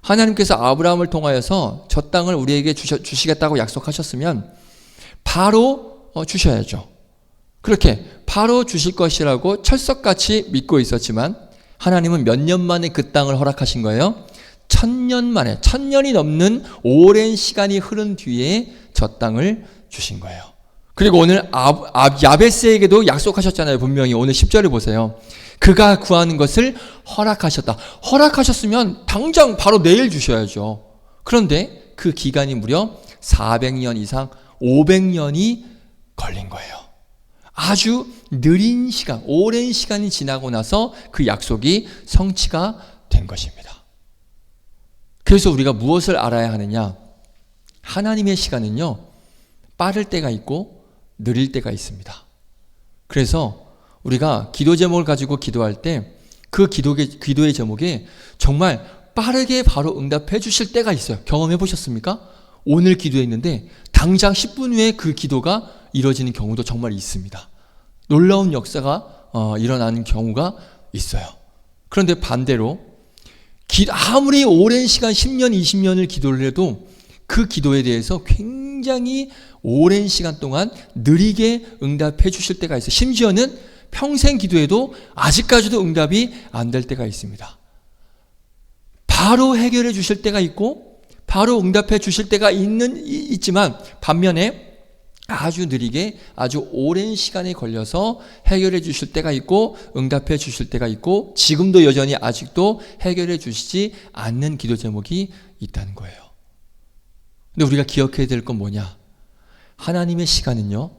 하나님께서 아브라함을 통하여서 저 땅을 우리에게 주시겠다고 약속하셨으면 바로 주셔야죠. 그렇게 바로 주실 것이라고 철석같이 믿고 있었지만 하나님은 몇 년 만에 그 땅을 허락하신 거예요? 1000년 만에, 1000년이 넘는 오랜 시간이 흐른 뒤에 저 땅을 주신 거예요. 그리고 오늘 야베스에게도 약속하셨잖아요. 분명히 오늘 10절을 보세요. 그가 구하는 것을 허락하셨다. 허락하셨으면 당장 바로 내일 주셔야죠. 그런데 그 기간이 무려 400년 이상 500년이 걸린 거예요. 아주 느린 시간, 오랜 시간이 지나고 나서 그 약속이 성취가 된 것입니다. 그래서 우리가 무엇을 알아야 하느냐? 하나님의 시간은요, 빠를 때가 있고 느릴 때가 있습니다. 그래서 우리가 기도 제목을 가지고 기도할 때 그 기도의 제목에 정말 빠르게 바로 응답해 주실 때가 있어요. 경험해 보셨습니까? 오늘 기도했는데 당장 10분 후에 그 기도가 이루어지는 경우도 정말 있습니다. 놀라운 역사가 일어나는 경우가 있어요. 그런데 반대로 아무리 오랜 시간 10년, 20년을 기도를 해도 그 기도에 대해서 굉장히 오랜 시간 동안 느리게 응답해 주실 때가 있어요. 심지어는 평생 기도해도 아직까지도 응답이 안 될 때가 있습니다. 바로 해결해 주실 때가 있고 바로 응답해 주실 때가 있지만 반면에 아주 느리게 아주 오랜 시간이 걸려서 해결해 주실 때가 있고 응답해 주실 때가 있고 지금도 여전히 아직도 해결해 주시지 않는 기도 제목이 있다는 거예요. 근데 우리가 기억해야 될 건 뭐냐? 하나님의 시간은요,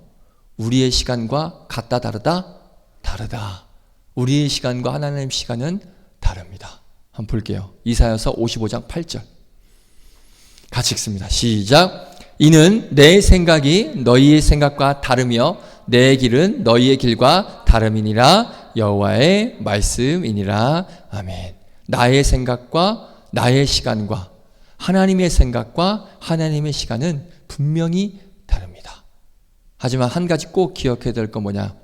우리의 시간과 같다 다르다? 다르다. 우리의 시간과 하나님의 시간은 다릅니다. 한번 볼게요. 이사야서 55장 8절 같이 읽습니다. 시작. 이는 내 생각이 너희의 생각과 다르며 내 길은 너희의 길과 다름이니라. 여호와의 말씀이니라. 아멘. 나의 생각과 나의 시간과 하나님의 생각과 하나님의 시간은 분명히 다릅니다. 하지만 한 가지 꼭 기억해야 될 건 뭐냐?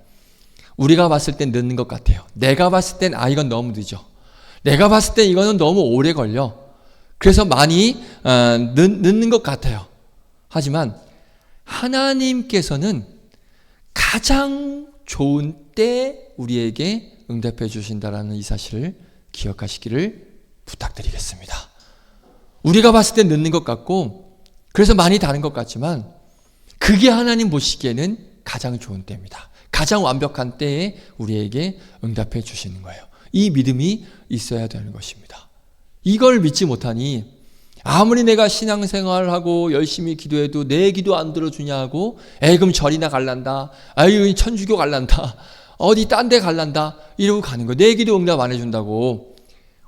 우리가 봤을 땐 늦는 것 같아요. 내가 봤을 땐 이건 너무 늦어. 내가 봤을 땐 이거는 너무 오래 걸려. 그래서 많이 늦는 것 같아요. 하지만 하나님께서는 가장 좋은 때 우리에게 응답해 주신다라는 이 사실을 기억하시기를 부탁드리겠습니다. 우리가 봤을 땐 늦는 것 같고 그래서 많이 다른 것 같지만 그게 하나님 보시기에는 가장 좋은 때입니다. 가장 완벽한 때에 우리에게 응답해 주시는 거예요. 이 믿음이 있어야 되는 것입니다. 이걸 믿지 못하니 아무리 내가 신앙생활을 하고 열심히 기도해도 내 기도 안 들어주냐고 그럼 절이나 갈란다. 천주교 갈란다. 어디 딴 데 갈란다. 이러고 가는 거예요. 내 기도 응답 안 해준다고.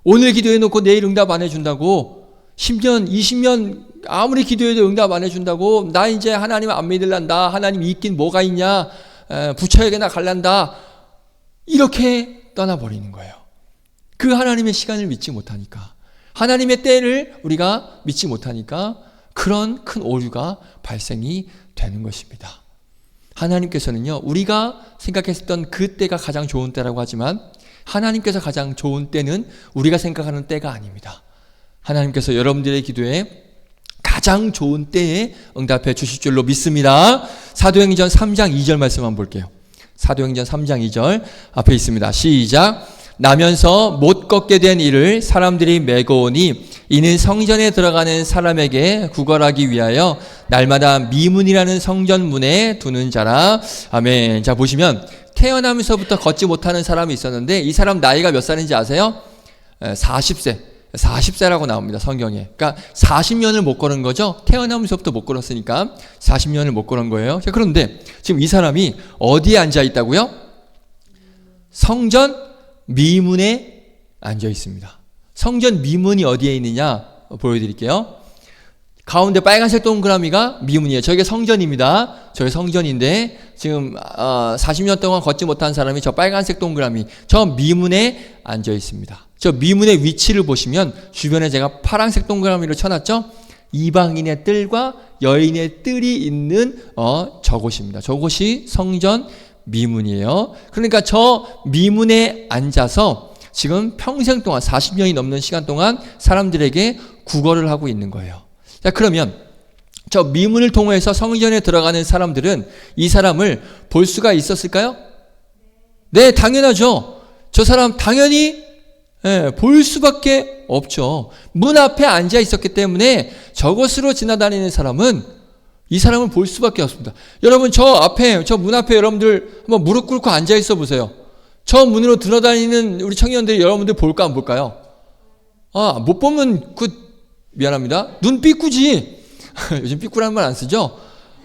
오늘 기도해놓고 내일 응답 안 해준다고. 10년, 20년 아무리 기도해도 응답 안 해준다고. 나 이제 하나님 안 믿을란다. 하나님 있긴 뭐가 있냐. 부처에게나 갈란다. 이렇게 떠나버리는 거예요. 그 하나님의 시간을 믿지 못하니까. 하나님의 때를 우리가 믿지 못하니까 그런 큰 오류가 발생이 되는 것입니다. 하나님께서는요, 우리가 생각했던 그 때가 가장 좋은 때라고 하지만 하나님께서 가장 좋은 때는 우리가 생각하는 때가 아닙니다. 하나님께서 여러분들의 기도에 가장 좋은 때에 응답해 주실 줄로 믿습니다. 사도행전 3장 2절 말씀 한번 볼게요. 사도행전 3장 2절 앞에 있습니다. 시작. 나면서 못 걷게 된 이를 사람들이 메고 오니 이는 성전에 들어가는 사람에게 구걸하기 위하여 날마다 미문이라는 성전문에 두는 자라. 아멘. 자, 보시면 태어나면서부터 걷지 못하는 사람이 있었는데 이 사람 나이가 몇 살인지 아세요? 40세라고 나옵니다, 성경에. 그러니까 40년을 못 걸은 거죠. 태어나면서부터 못 걸었으니까 40년을 못 걸은 거예요. 자, 그런데 지금 이 사람이 어디에 앉아 있다고요? 성전 미문에 앉아 있습니다. 성전 미문이 어디에 있느냐 보여드릴게요. 가운데 빨간색 동그라미가 미문이에요. 저게 성전입니다. 저게 성전인데 지금 40년 동안 걷지 못한 사람이 저 빨간색 동그라미, 저 미문에 앉아 있습니다. 저 미문의 위치를 보시면 주변에 제가 파란색 동그라미를 쳐놨죠. 이방인의 뜰과 여인의 뜰이 있는 저곳입니다. 저곳이 성전 미문이에요. 그러니까 저 미문에 앉아서 지금 평생 동안 40년이 넘는 시간 동안 사람들에게 구걸을 하고 있는 거예요. 자, 그러면 저 미문을 통해서 성전에 들어가는 사람들은 이 사람을 볼 수가 있었을까요? 네, 당연하죠. 저 사람 당연히 볼 수밖에 없죠. 문 앞에 앉아 있었기 때문에 저곳으로 지나다니는 사람은 이 사람을 볼 수밖에 없습니다. 여러분, 저 문 앞에 여러분들 한번 무릎 꿇고 앉아 있어 보세요. 저 문으로 들어다니는 우리 청년들이 여러분들 볼까 안 볼까요? 못 보면 미안합니다. 눈 삐꾸지. 요즘 삐꾸라는 말 안 쓰죠?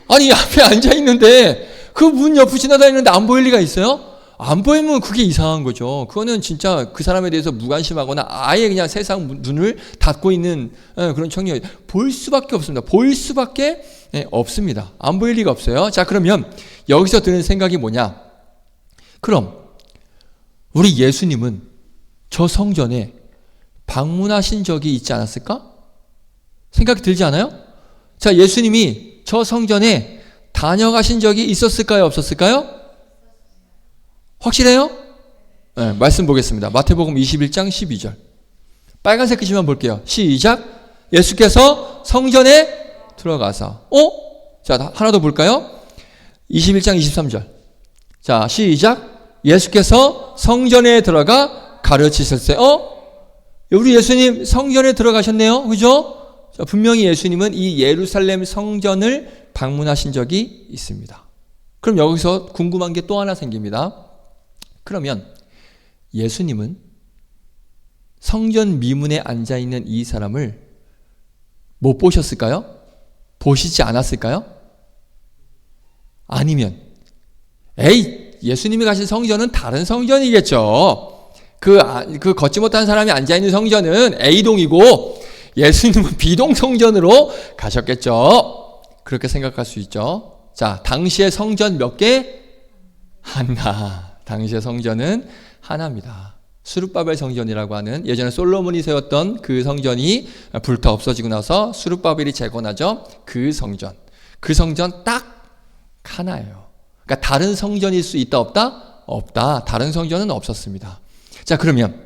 아니, 앞에 앉아 있는데 그 문 옆을 지나다니는데 안 보일 리가 있어요? 안 보이면 그게 이상한 거죠. 그거는 진짜 그 사람에 대해서 무관심하거나 아예 그냥 세상 눈을 닫고 있는 그런 청년. 볼 수밖에 없습니다. 볼 수밖에 없습니다. 안 보일 리가 없어요. 자, 그러면 여기서 드는 생각이 뭐냐? 그럼 우리 예수님은 저 성전에 방문하신 적이 있지 않았을까? 생각이 들지 않아요? 자, 예수님이 저 성전에 다녀가신 적이 있었을까요? 없었을까요? 확실해요? 네, 말씀 보겠습니다. 마태복음 21장 12절. 빨간색 글씨만 볼게요. 시작. 예수께서 성전에 들어가서. 자, 하나 더 볼까요? 21장 23절. 자, 시작. 예수께서 성전에 들어가 가르치셨어요. 우리 예수님 성전에 들어가셨네요. 그죠? 자, 분명히 예수님은 이 예루살렘 성전을 방문하신 적이 있습니다. 그럼 여기서 궁금한 게 또 하나 생깁니다. 그러면 예수님은 성전 미문에 앉아있는 이 사람을 못 보셨을까요? 보시지 않았을까요? 아니면 예수님이 가신 성전은 다른 성전이겠죠. 그 걷지 못한 사람이 앉아있는 성전은 A동이고 예수님은 B동 성전으로 가셨겠죠. 그렇게 생각할 수 있죠. 자, 당시의 성전 몇 개? 하나. 당시의 성전은 하나입니다. 수룹바벨 성전이라고 하는, 예전에 솔로몬이 세웠던 그 성전이 불타 없어지고 나서 수룹바벨이 재건하죠. 그 성전 딱 하나예요. 그러니까 다른 성전일 수 있다 없다? 없다. 다른 성전은 없었습니다. 자, 그러면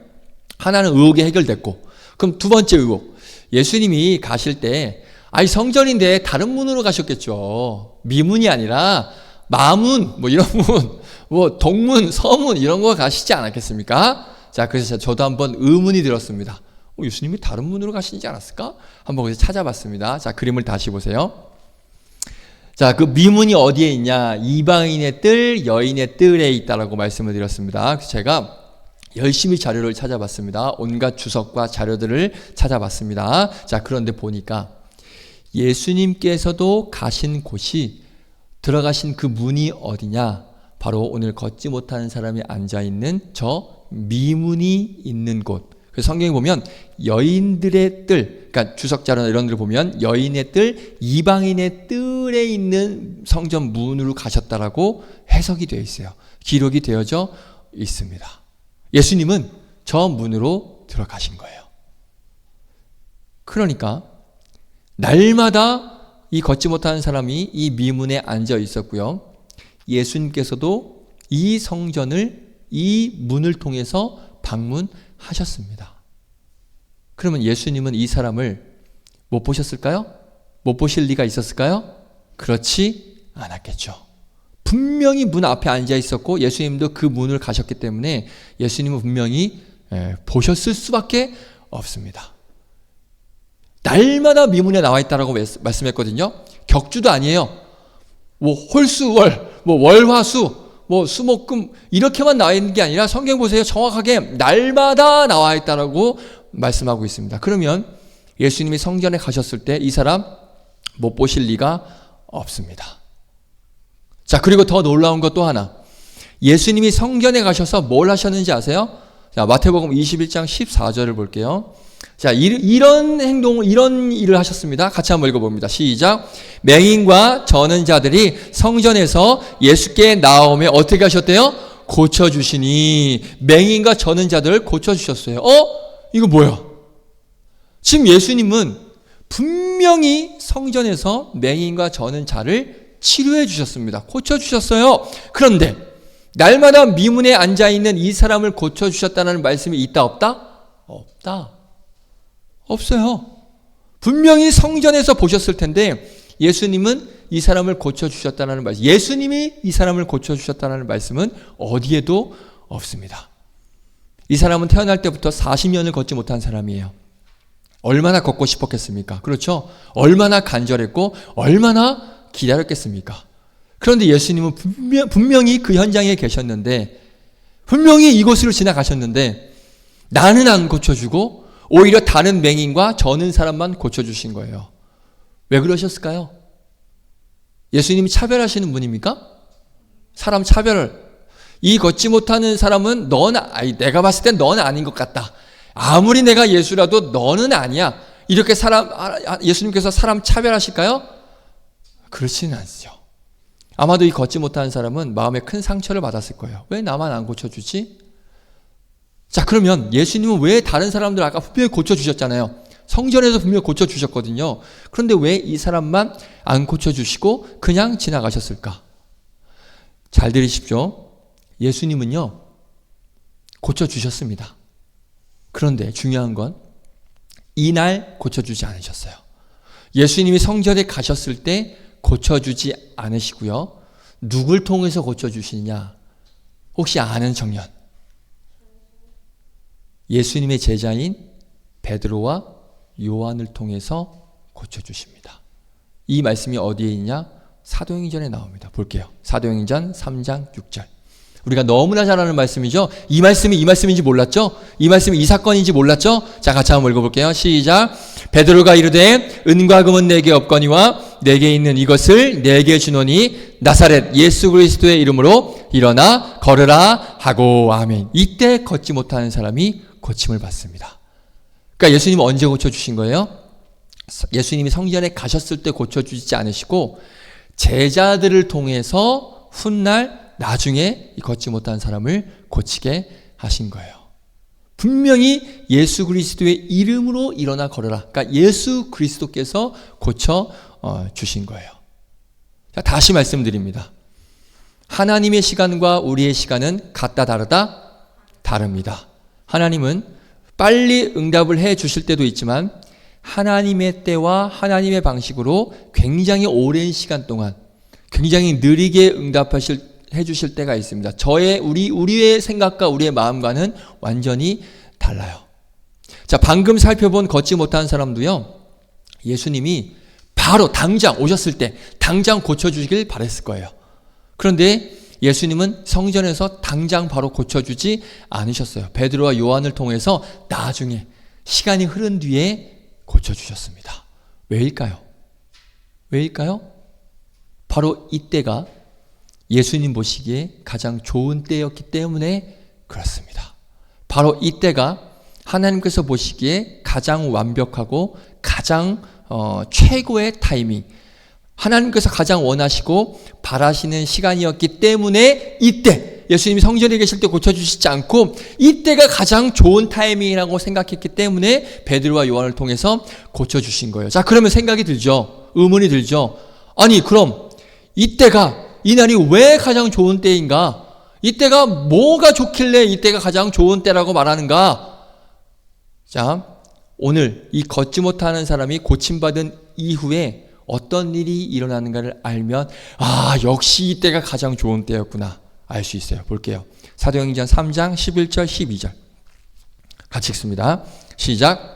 하나는 의혹이 해결됐고, 그럼 두 번째 의혹. 예수님이 가실 때 성전인데 다른 문으로 가셨겠죠. 미문이 아니라 마문, 이런 문, 동문, 서문 이런 거 가시지 않았겠습니까? 자, 그래서 저도 한번 의문이 들었습니다. 예수님이 다른 문으로 가시지 않았을까? 한번 거기서 찾아봤습니다. 자, 그림을 다시 보세요. 자, 그 미문이 어디에 있냐? 이방인의 뜰, 여인의 뜰에 있다라고 말씀을 드렸습니다. 그래서 제가 열심히 자료를 찾아봤습니다. 온갖 주석과 자료들을 찾아봤습니다. 자, 그런데 보니까 예수님께서도 가신 곳이, 들어가신 그 문이 어디냐? 바로 오늘 걷지 못하는 사람이 앉아있는 저 미문이 있는 곳. 그래서 성경에 보면 여인들의 뜰, 그러니까 주석자료나 이런 데를 보면 여인의 뜰, 이방인의 뜰에 있는 성전 문으로 가셨다라고 해석이 되어 있어요. 기록이 되어져 있습니다. 예수님은 저 문으로 들어가신 거예요. 그러니까 날마다 이 걷지 못하는 사람이 이 미문에 앉아 있었고요. 예수님께서도 이 성전을 이 문을 통해서 방문하셨습니다. 그러면 예수님은 이 사람을 못 보셨을까요? 못 보실 리가 있었을까요? 그렇지 않았겠죠. 분명히 문 앞에 앉아 있었고 예수님도 그 문을 가셨기 때문에 예수님은 분명히 보셨을 수밖에 없습니다. 날마다 미문에 나와 있다라고 말씀했거든요. 격주도 아니에요. 뭐 홀수월, 뭐 월화수, 뭐 수목금 이렇게만 나와 있는 게 아니라 성경 보세요. 정확하게 날마다 나와 있다라고 말씀하고 있습니다. 그러면 예수님이 성전에 가셨을 때 이 사람 못 보실 리가 없습니다. 자, 그리고 더 놀라운 것 또 하나. 예수님이 성전에 가셔서 뭘 하셨는지 아세요? 자, 마태복음 21장 14절을 볼게요. 자, 이런 행동을, 이런 일을 하셨습니다. 같이 한번 읽어봅니다. 시작. 맹인과 저는 자들이 성전에서 예수께 나오며 어떻게 하셨대요? 고쳐주시니. 맹인과 저는 자들을 고쳐주셨어요. 이거 뭐야? 지금 예수님은 분명히 성전에서 맹인과 저는 자를 치료해 주셨습니다. 고쳐주셨어요. 그런데 날마다 미문에 앉아있는 이 사람을 고쳐주셨다는 말씀이 있다 없다? 없다. 없어요. 분명히 성전에서 보셨을 텐데 예수님은 이 사람을 고쳐주셨다는 말씀, 예수님이 이 사람을 고쳐주셨다는 말씀은 어디에도 없습니다. 이 사람은 태어날 때부터 40년을 걷지 못한 사람이에요. 얼마나 걷고 싶었겠습니까? 그렇죠? 얼마나 간절했고 얼마나 기다렸겠습니까? 그런데 예수님은 분명히 그 현장에 계셨는데, 분명히 이곳으로 지나가셨는데 나는 안 고쳐주고 오히려 다른 맹인과 저는 사람만 고쳐주신 거예요. 왜 그러셨을까요? 예수님이 차별하시는 분입니까? 사람 차별을. 이 걷지 못하는 사람은 내가 봤을 땐 넌 아닌 것 같다. 아무리 내가 예수라도 너는 아니야. 이렇게 예수님께서 사람 차별하실까요? 그렇지는 않죠. 아마도 이 걷지 못하는 사람은 마음에 큰 상처를 받았을 거예요. 왜 나만 안 고쳐주지? 자, 그러면 예수님은 왜 다른 사람들 아까 분명히 고쳐주셨잖아요. 성전에서 분명히 고쳐주셨거든요. 그런데 왜 이 사람만 안 고쳐주시고 그냥 지나가셨을까? 잘 들으십시오. 예수님은요, 고쳐주셨습니다. 그런데 중요한 건 이날 고쳐주지 않으셨어요. 예수님이 성전에 가셨을 때 고쳐주지 않으시고요. 누굴 통해서 고쳐주시냐? 혹시 아는 청년? 예수님의 제자인 베드로와 요한을 통해서 고쳐주십니다. 이 말씀이 어디에 있냐? 사도행전에 나옵니다. 볼게요. 사도행전 3장 6절. 우리가 너무나 잘 아는 말씀이죠. 이 말씀이 이 말씀인지 몰랐죠? 이 말씀이 이 사건인지 몰랐죠? 자, 같이 한번 읽어볼게요. 시작. 베드로가 이르되 은과 금은 내게 없거니와 내게 있는 이것을 내게 주노니 나사렛 예수 그리스도의 이름으로 일어나 걸으라 하고 아멘. 이때 걷지 못하는 사람이 고침을 받습니다. 그러니까 예수님은 언제 고쳐주신 거예요? 예수님이 성전에 가셨을 때 고쳐주지 않으시고 제자들을 통해서 훗날 나중에 이 걷지 못한 사람을 고치게 하신 거예요. 분명히 예수 그리스도의 이름으로 일어나 걸어라. 그러니까 예수 그리스도께서 고쳐 주신 거예요. 자, 다시 말씀드립니다. 하나님의 시간과 우리의 시간은 같다 다르다? 다릅니다. 하나님은 빨리 응답을 해 주실 때도 있지만 하나님의 때와 하나님의 방식으로 굉장히 오랜 시간 동안 굉장히 느리게 해 주실 때가 있습니다. 우리의 생각과 우리의 마음과는 완전히 달라요. 자, 방금 살펴본 걷지 못한 사람도요, 예수님이 바로 당장 오셨을 때 당장 고쳐주시길 바랬을 거예요. 그런데 예수님은 성전에서 당장 바로 고쳐주지 않으셨어요. 베드로와 요한을 통해서 나중에 시간이 흐른 뒤에 고쳐주셨습니다. 왜일까요? 바로 이때가 예수님 보시기에 가장 좋은 때였기 때문에 그렇습니다. 바로 이때가 하나님께서 보시기에 가장 완벽하고 가장 최고의 타이밍, 하나님께서 가장 원하시고 바라시는 시간이었기 때문에 이때 예수님이 성전에 계실 때 고쳐주시지 않고 이때가 가장 좋은 타이밍이라고 생각했기 때문에 베드로와 요한을 통해서 고쳐주신 거예요. 자, 그러면 생각이 들죠. 의문이 들죠. 아니, 그럼 이 날이 왜 가장 좋은 때인가? 이때가 뭐가 좋길래 이때가 가장 좋은 때라고 말하는가? 자, 오늘 이 걷지 못하는 사람이 고침받은 이후에 어떤 일이 일어나는가를 알면 역시 이때가 가장 좋은 때였구나 알 수 있어요. 볼게요. 사도행전 3장 11절 12절 같이 읽습니다. 시작.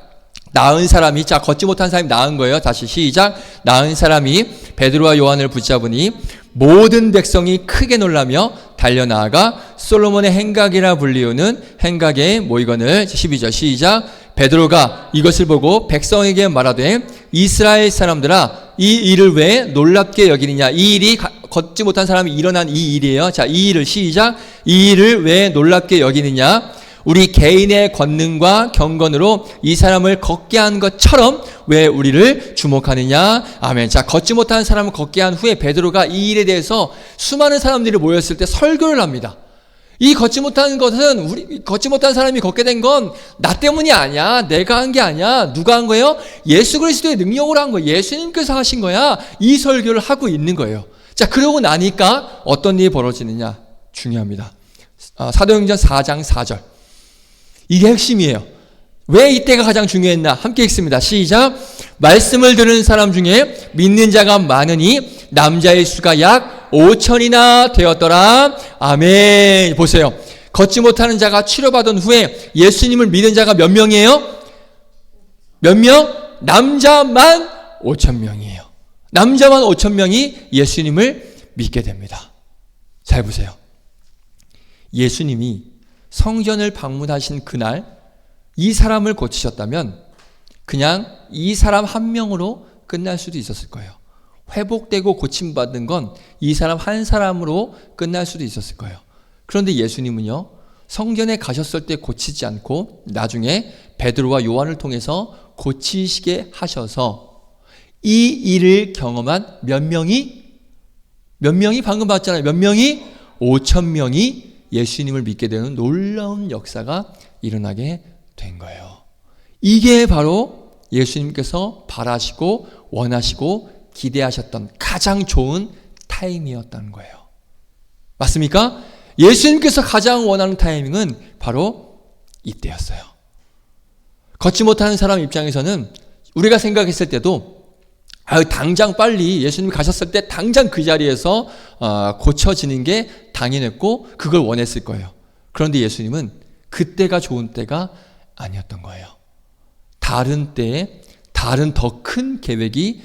나은 사람이, 자, 걷지 못한 사람이 나은 거예요. 다시 시작. 나은 사람이 베드로와 요한을 붙잡으니 모든 백성이 크게 놀라며 달려나아가 솔로몬의 행각이라 불리우는 행각에 모이거늘. 12절 시작. 베드로가 이것을 보고 백성에게 말하되 이스라엘 사람들아, 이 일을 왜 놀랍게 여기느냐? 이 일이 걷지 못한 사람이 일어난 이 일이에요. 자, 이 일을 시작. 이 일을 왜 놀랍게 여기느냐? 우리 개인의 권능과 경건으로 이 사람을 걷게 한 것처럼 왜 우리를 주목하느냐? 아멘. 자, 걷지 못하는 사람을 걷게 한 후에 베드로가 이 일에 대해서 수많은 사람들이 모였을 때 설교를 합니다. 이 걷지 못하는 것은 걷지 못한 사람이 걷게 된 건 나 때문이 아니야. 내가 한 게 아니야. 누가 한 거예요? 예수 그리스도의 능력으로 한 거예요. 예수님께서 하신 거야. 이 설교를 하고 있는 거예요. 자, 그러고 나니까 어떤 일이 벌어지느냐? 중요합니다. 사도행전 4장 4절. 이게 핵심이에요. 왜 이때가 가장 중요했나? 함께 읽습니다. 시작. 말씀을 들은 사람 중에 믿는 자가 많으니 남자의 수가 약 5천이나 되었더라. 아멘. 보세요. 걷지 못하는 자가 치료받은 후에 예수님을 믿은 자가 몇 명이에요? 몇 명? 남자만 5천 명이에요. 남자만 5천 명이 예수님을 믿게 됩니다. 잘 보세요. 예수님이 성전을 방문하신 그날 이 사람을 고치셨다면 그냥 이 사람 한 명으로 끝날 수도 있었을 거예요. 회복되고 고침받은 건 이 사람 한 사람으로 끝날 수도 있었을 거예요. 그런데 예수님은요, 성전에 가셨을 때 고치지 않고 나중에 베드로와 요한을 통해서 고치시게 하셔서 이 일을 경험한 몇 명이 방금 봤잖아요. 몇 명이? 5천 명이 예수님을 믿게 되는 놀라운 역사가 일어나게 된 거예요. 이게 바로 예수님께서 바라시고 원하시고 기대하셨던 가장 좋은 타임이었다는 거예요. 맞습니까? 예수님께서 가장 원하는 타이밍은 바로 이때였어요. 걷지 못하는 사람 입장에서는 우리가 생각했을 때도 당장 빨리 예수님이 가셨을 때 당장 그 자리에서 고쳐지는 게 당연했고 그걸 원했을 거예요. 그런데 예수님은 그때가 좋은 때가 아니었던 거예요. 다른 때에 다른 더 큰 계획이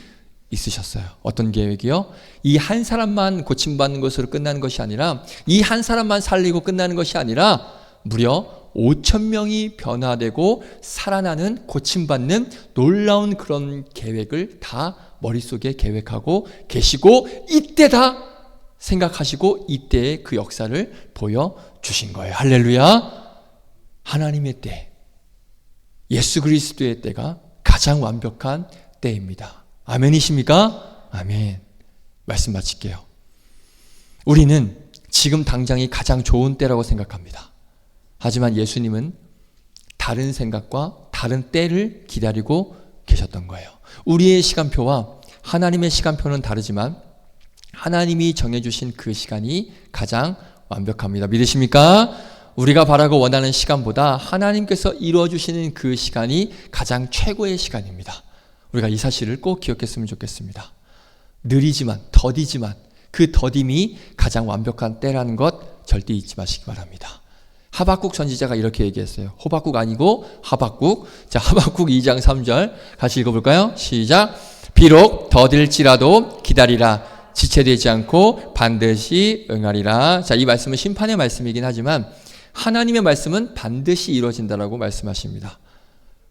있으셨어요. 어떤 계획이요? 이 한 사람만 고침받는 것으로 끝나는 것이 아니라 이 한 사람만 살리고 끝나는 것이 아니라 무려 5천 명이 변화되고 살아나는 고침받는 놀라운 그런 계획을 다 머릿속에 계획하고 계시고 이때다 생각하시고 이때의 그 역사를 보여주신 거예요. 할렐루야. 하나님의 때, 예수 그리스도의 때가 가장 완벽한 때입니다. 아멘이십니까? 아멘. 말씀 마칠게요. 우리는 지금 당장이 가장 좋은 때라고 생각합니다. 하지만 예수님은 다른 생각과 다른 때를 기다리고 계셨던 거예요. 우리의 시간표와 하나님의 시간표는 다르지만 하나님이 정해주신 그 시간이 가장 완벽합니다. 믿으십니까? 우리가 바라고 원하는 시간보다 하나님께서 이루어주시는 그 시간이 가장 최고의 시간입니다. 우리가 이 사실을 꼭 기억했으면 좋겠습니다. 느리지만 더디지만 그 더딤이 가장 완벽한 때라는 것 절대 잊지 마시기 바랍니다. 하박국 선지자가 이렇게 얘기했어요. 호박국 아니고 하박국. 자, 하박국 2장 3절 같이 읽어볼까요? 시작. 비록 더딜지라도 기다리라. 지체되지 않고 반드시 응하리라. 자, 이 말씀은 심판의 말씀이긴 하지만 하나님의 말씀은 반드시 이루어진다라고 말씀하십니다.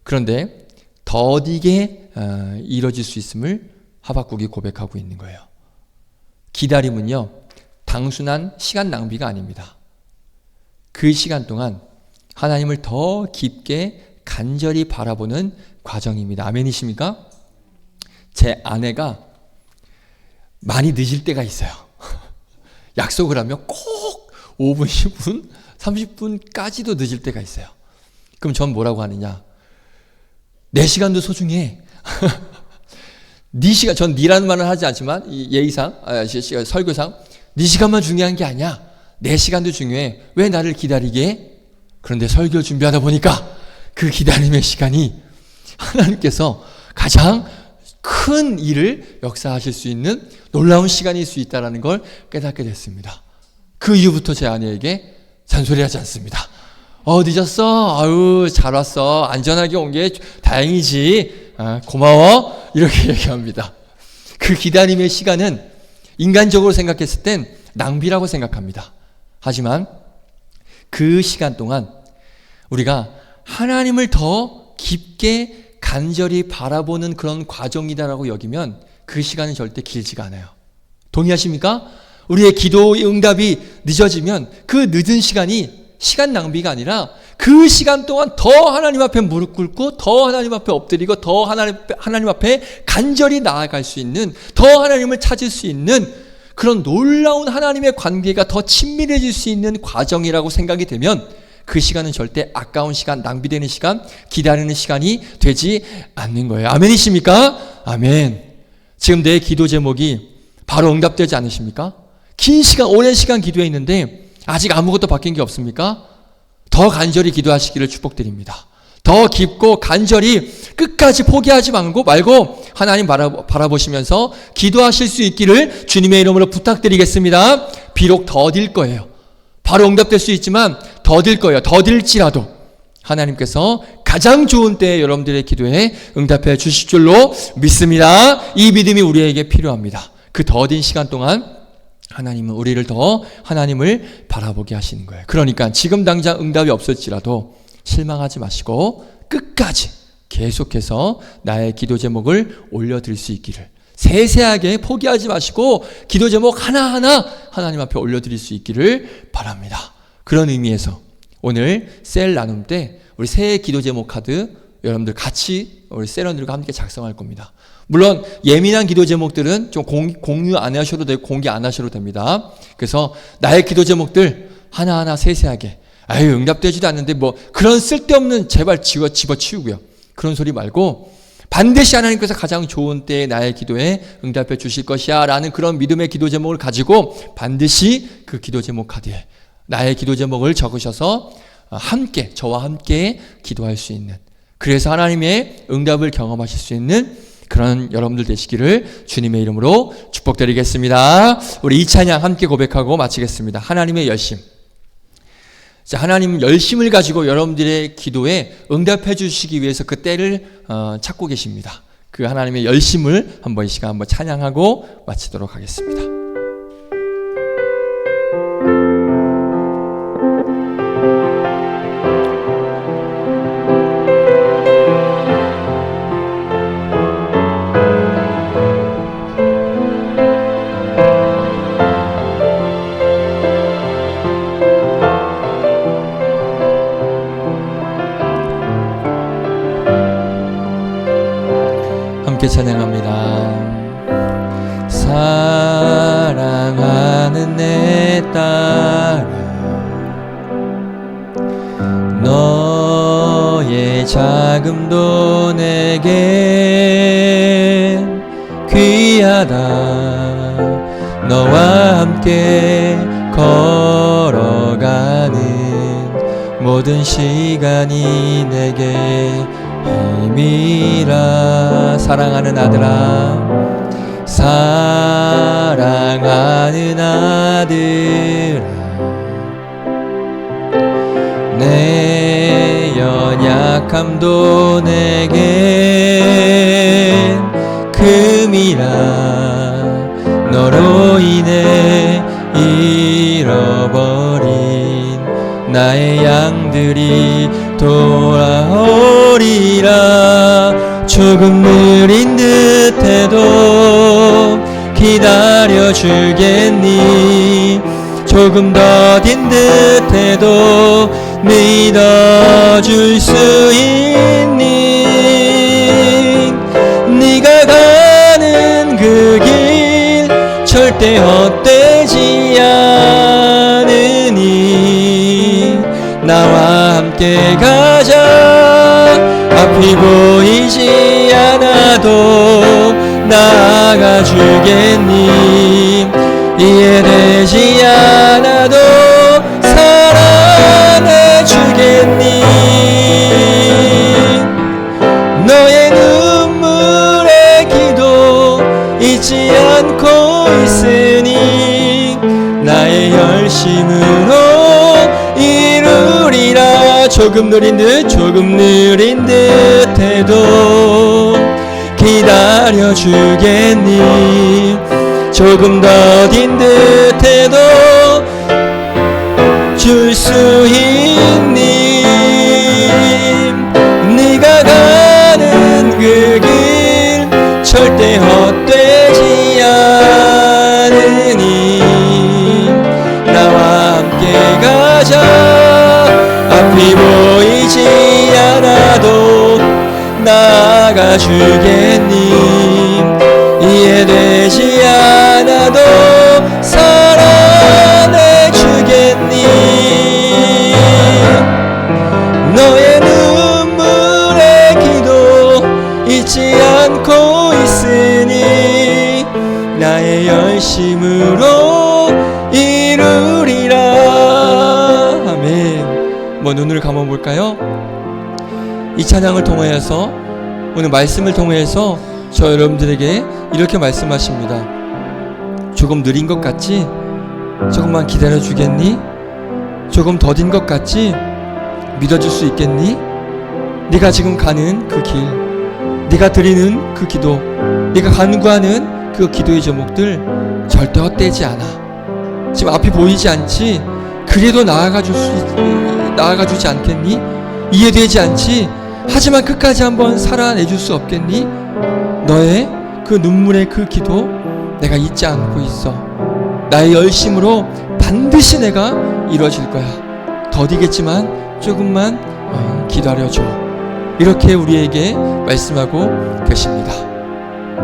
그런데 더디게 이루어질 수 있음을 하박국이 고백하고 있는 거예요. 기다림은요, 단순한 시간 낭비가 아닙니다. 그 시간 동안 하나님을 더 깊게 간절히 바라보는 과정입니다. 아멘이십니까? 제 아내가 많이 늦을 때가 있어요. 약속을 하면 꼭 5분, 10분, 30분까지도 늦을 때가 있어요. 그럼 전 뭐라고 하느냐? 내 시간도 소중해. 네 시간, 전 니라는 말은 하지 않지만 예의상, 설교상 네 시간만 중요한 게 아니야. 내 시간도 중요해. 왜 나를 기다리게 해? 그런데 설교 준비하다 보니까 그 기다림의 시간이 하나님께서 가장 큰 일을 역사하실 수 있는 놀라운 시간일 수 있다는 걸 깨닫게 됐습니다. 그 이후부터 제 아내에게 잔소리하지 않습니다. 늦었어? 아유, 잘 왔어. 안전하게 온 게 다행이지. 고마워. 이렇게 얘기합니다. 그 기다림의 시간은 인간적으로 생각했을 땐 낭비라고 생각합니다. 하지만 그 시간 동안 우리가 하나님을 더 깊게 간절히 바라보는 그런 과정이다라고 여기면 그 시간은 절대 길지가 않아요. 동의하십니까? 우리의 기도의 응답이 늦어지면 그 늦은 시간이 시간 낭비가 아니라 그 시간 동안 더 하나님 앞에 무릎 꿇고 더 하나님 앞에 엎드리고 더 하나님 앞에 간절히 나아갈 수 있는, 더 하나님을 찾을 수 있는 그런 놀라운 하나님의 관계가 더 친밀해질 수 있는 과정이라고 생각이 되면 그 시간은 절대 아까운 시간, 낭비되는 시간, 기다리는 시간이 되지 않는 거예요. 아멘이십니까? 아멘. 지금 내 기도 제목이 바로 응답되지 않으십니까? 긴 시간, 오랜 시간 기도했는데 아직 아무것도 바뀐 게 없습니까? 더 간절히 기도하시기를 축복드립니다. 더 깊고 간절히 끝까지 포기하지 말고 하나님 바라보시면서 기도하실 수 있기를 주님의 이름으로 부탁드리겠습니다. 비록 더딜 거예요. 바로 응답될 수 있지만 더딜 거예요. 더딜지라도 하나님께서 가장 좋은 때에 여러분들의 기도에 응답해 주실 줄로 믿습니다. 이 믿음이 우리에게 필요합니다. 그 더딘 시간 동안 하나님은 우리를 더 하나님을 바라보게 하시는 거예요. 그러니까 지금 당장 응답이 없을지라도 실망하지 마시고 끝까지 계속해서 나의 기도 제목을 올려드릴 수 있기를, 세세하게 포기하지 마시고 기도 제목 하나하나 하나님 앞에 올려드릴 수 있기를 바랍니다. 그런 의미에서 오늘 셀 나눔 때 우리 새해 기도 제목 카드 여러분들 같이 우리 셀원들과 함께 작성할 겁니다. 물론 예민한 기도 제목들은 좀 공유 안 하셔도 되고 공개 안 하셔도 됩니다. 그래서 나의 기도 제목들 하나하나 세세하게, 아유 응답되지도 않는데 뭐 그런 쓸데없는 제발 집어치우고요. 그런 소리 말고 반드시 하나님께서 가장 좋은 때에 나의 기도에 응답해 주실 것이야 라는 그런 믿음의 기도 제목을 가지고 반드시 그 기도 제목 카드에 나의 기도 제목을 적으셔서 함께, 저와 함께 기도할 수 있는, 그래서 하나님의 응답을 경험하실 수 있는 그런 여러분들 되시기를 주님의 이름으로 축복드리겠습니다. 우리 이 찬양 함께 고백하고 마치겠습니다. 하나님의 열심. 자, 하나님 열심을 가지고 여러분들의 기도에 응답해 주시기 위해서 그 때를 찾고 계십니다. 그 하나님의 열심을 한번 이 시간 한번 찬양하고 마치도록 하겠습니다. 함께 찬양합니다. 사랑하는 내 딸아, 너의 자금도 내겐 귀하다. 너와 함께 걸어가는 모든 시간이 내게 힘이라. 사랑하는 아들아, 사랑하는 아들아, 내 연약함도 내겐 금이라. 너로 인해 잃어버린 나의 양들이 돌아오리라. 조금 느린 듯해도 기다려주겠니? 조금 더딘 듯해도 믿어줄 수 있니? 네가 가는 그 길 절대 헛되지 않으니 함께 가자. 앞이 보이지 않아도 나아가 주겠니. 이해되지 않아도 사랑해 주겠니. 너의 눈물의 기도 잊지 않고 있으니 나의 열심으로 이루리라. 조금 느린 듯 해도 기다려 주겠니. 조금 더딘 듯 해도 줄 수 있니. 네가 가는 그 길 절대 헛되지 않으니 나와 함께 가자. 앞이 보이지 않아도 나아가 주겠니. 이해되지 않아도 사랑해 주겠니. 너의 눈물의 기도 잊지 않고 있으니 나의 열심으로 이루리라. 아멘. 눈을 감아볼까요? 이 찬양을 통하여서 오늘 말씀을 통해서 저 여러분들에게 이렇게 말씀하십니다. 조금 느린 것 같지? 조금만 기다려 주겠니? 조금 더딘 것 같지? 믿어줄 수 있겠니? 네가 지금 가는 그 길, 네가 드리는 그 기도, 네가 간구하는 그 기도의 제목들 절대 헛되지 않아. 지금 앞이 보이지 않지? 그래도 나아가주지 않겠니? 이해되지 않지? 하지만 끝까지 한번 살아내줄 수 없겠니? 너의 그 눈물의 그 기도 내가 잊지 않고 있어. 나의 열심으로 반드시 내가 이루어질 거야. 더디겠지만 조금만 기다려줘. 이렇게 우리에게 말씀하고 계십니다.